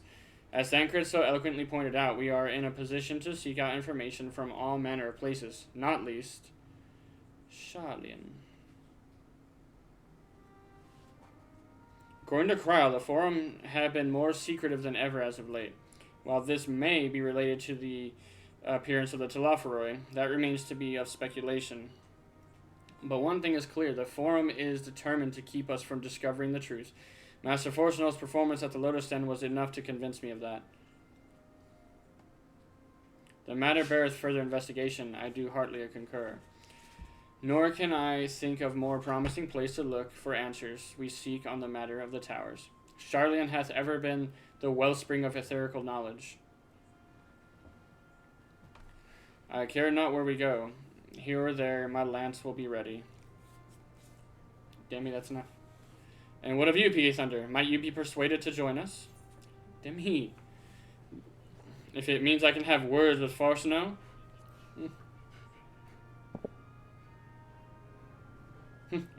As Thancred so eloquently pointed out, we are in a position to seek out information from all manner of places, not least Sharlayan. According to Kryl, the Forum have been more secretive than ever as of late. While this may be related to the appearance of the Telophoroi, that remains to be of speculation. But one thing is clear, the Forum is determined to keep us from discovering the truth. Master Forsenel's performance at the Lotus Den was enough to convince me of that. The matter beareth further investigation, I do heartily concur. Nor can I think of more promising place to look for answers we seek on the matter of the towers. Sharlayan hath ever been the wellspring of etherical knowledge. I care not where we go. Here or there, my lance will be ready. Damn me, that's enough. And what of you, P.A. Thunder? Might you be persuaded to join us? Damn me. If it means I can have words with Forsenel.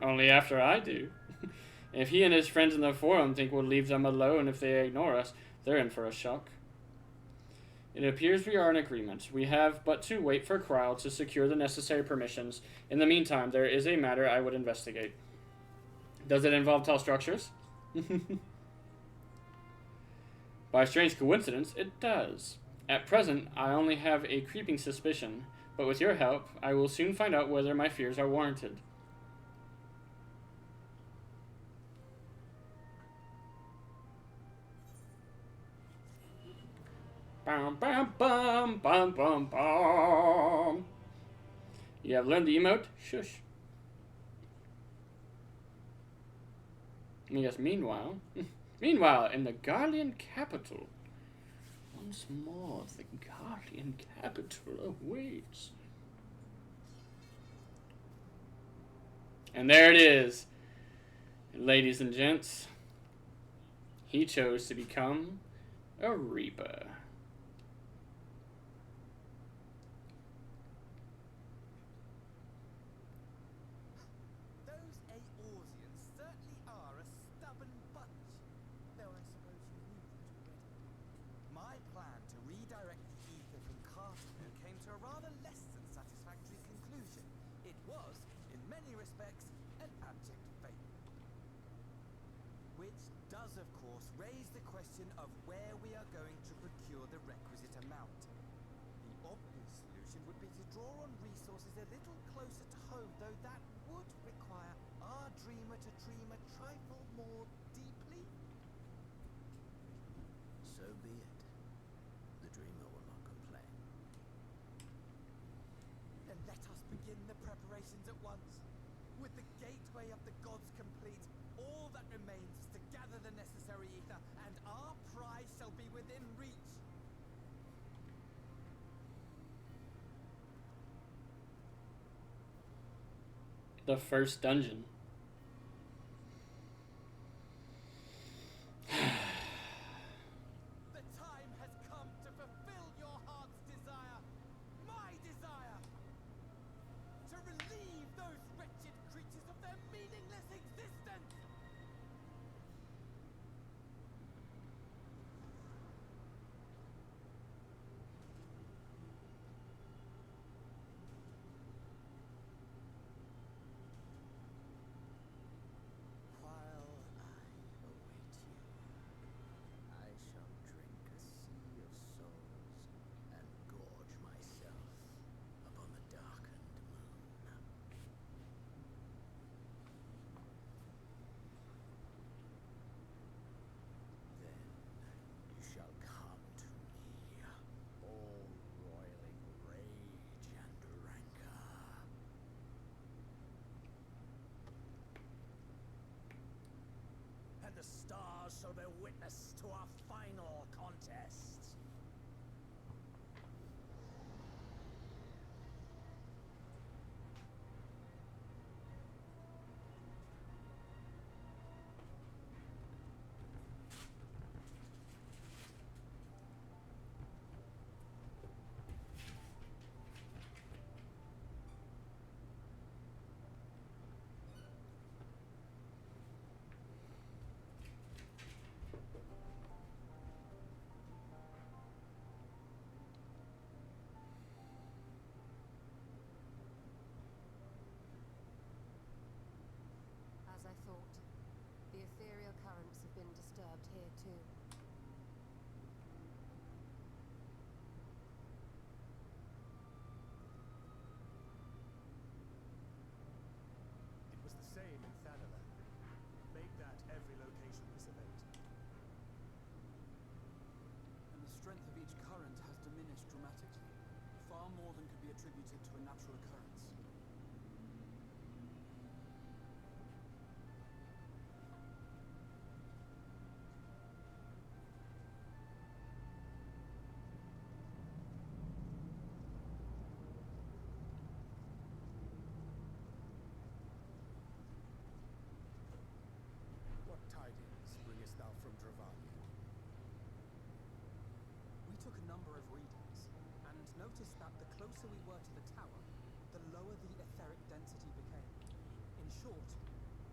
Only after I do. If he and his friends in the Forum think we'll leave them alone if they ignore us, they're in for a shock. It appears we are in agreement. We have but to wait for Kryl to secure the necessary permissions. In the meantime, there is a matter I would investigate. Does it involve tall structures? By a strange coincidence, it does. At present, I only have a creeping suspicion, but with your help, I will soon find out whether my fears are warranted. Bum, bum, bum, bum, bum, bum. You have learned the emote? Shush. Yes, meanwhile, in the Garlean capital, once more the Garlean capital awaits. And there it is, ladies and gents. He chose to become a Reaper. The first dungeon. The time has come to fulfill your heart's desire, my desire, to relieve those wretched creatures of their meaningless existence. the stars so they're witness to our final contest. As I thought, the ethereal currents have been disturbed here too. It was the same in Thanalan. Made that every location this event. And the strength of each current has diminished dramatically, far more than could be attributed to a natural occurrence. What tidings bringest thou from Dravania? We took a number of readings, and noticed that the closer we were to the tower, the lower the etheric density became. In short,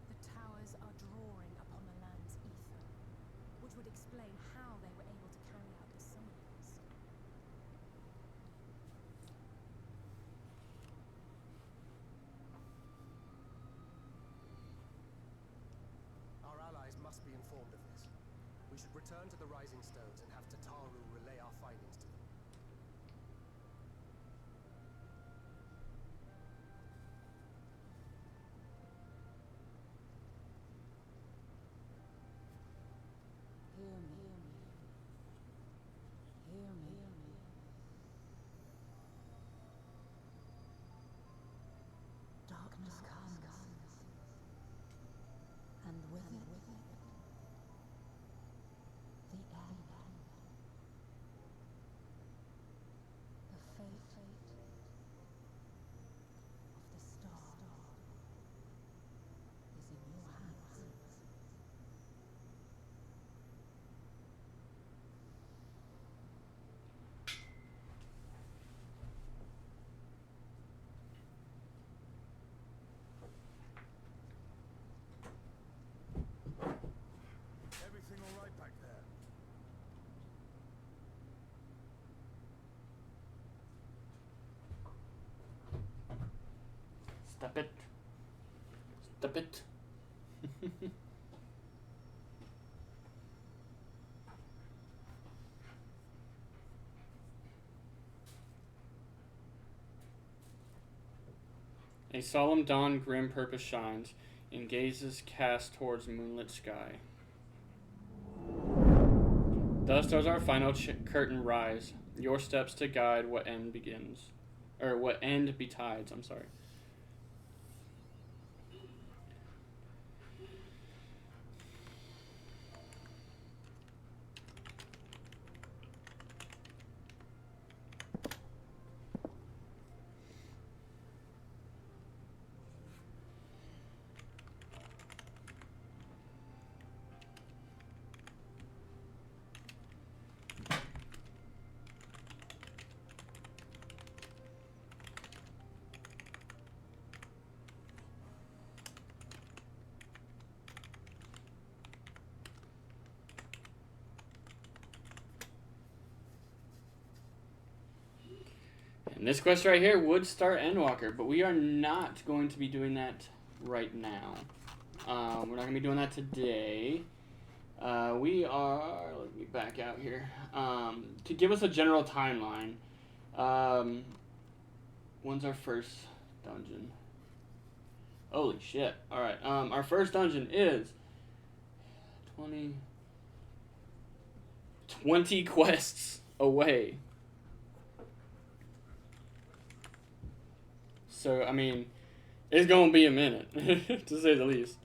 The towers are drawing upon the land's ether, which would explain how they were able to carry out the summonings. Our allies must be informed of this. We should return to the Rising Stones and have Tataru relay our findings to them. Hear me. Hear me. Darkness comes, and with it, the end. The fate of the star is in your hands. Everything all right back there? Stop it. Stop it. A solemn dawn, grim purpose shines, and gazes cast towards moonlit sky. Thus does our final curtain rise, your steps to guide what end begins. Or what end betides, I'm sorry. And this quest right here would start Endwalker, but we are not going to be doing that right now. We're not going to be doing that today. We are, let me back out here, to give us a general timeline. When's our first dungeon? Holy shit. Alright, our first dungeon is 20 quests away. So, I mean, it's going to be a minute, to say the least.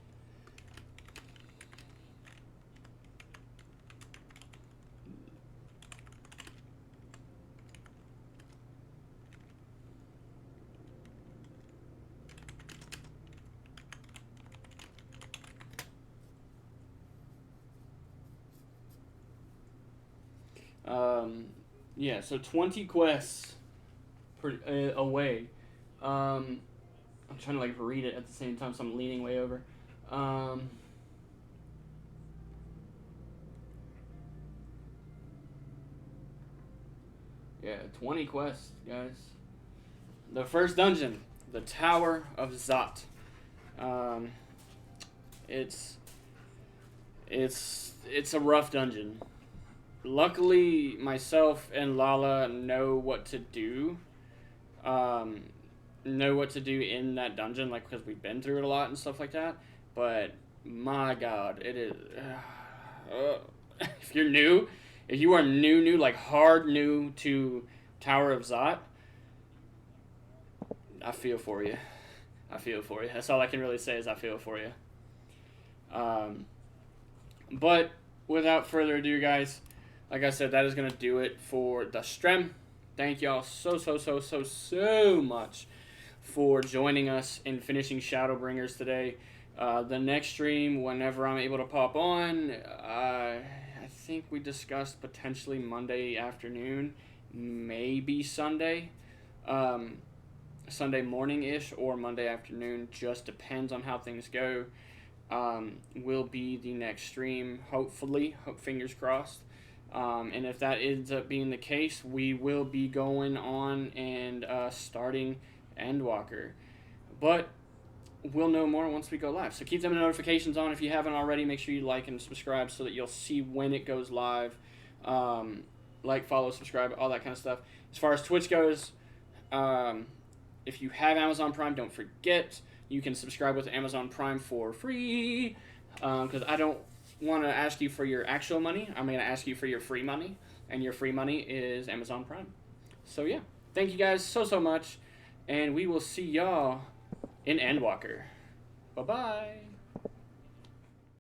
Yeah, so 20 quests away. I'm trying to like read it at the same time, so I'm leaning way over. Yeah, 20 quests, guys. The first dungeon, the Tower of Zot. It's a rough dungeon. Luckily, myself and Lala know what to do. Know what to do in that dungeon, like, because we've been through it a lot and stuff like that. But my God, it is. If you're new, if you are new, like hard new to Tower of Zot, I feel for you. I feel for you. That's all I can really say is I feel for you. But without further ado, guys, like I said, that is going to do it for the stream. Thank y'all so much for joining us in finishing Shadowbringers today. The next stream, whenever I'm able to pop on, I think we discussed potentially Monday afternoon, maybe Sunday. Sunday morning-ish or Monday afternoon, just depends on how things go. Will be the next stream, hopefully, fingers crossed. And if that ends up being the case, we will be going on and starting Endwalker. But we'll know more once we go live. So keep them notifications on if you haven't already. Make sure you like and subscribe so that you'll see when it goes live. Like, follow, subscribe, all that kind of stuff. As far as Twitch goes, if you have Amazon Prime, don't forget you can subscribe with Amazon Prime for free. Because I don't want to ask you for your actual money. I'm going to ask you for your free money. And your free money is Amazon Prime. So yeah, thank you guys so much. And we will see y'all in Endwalker. Bye-bye.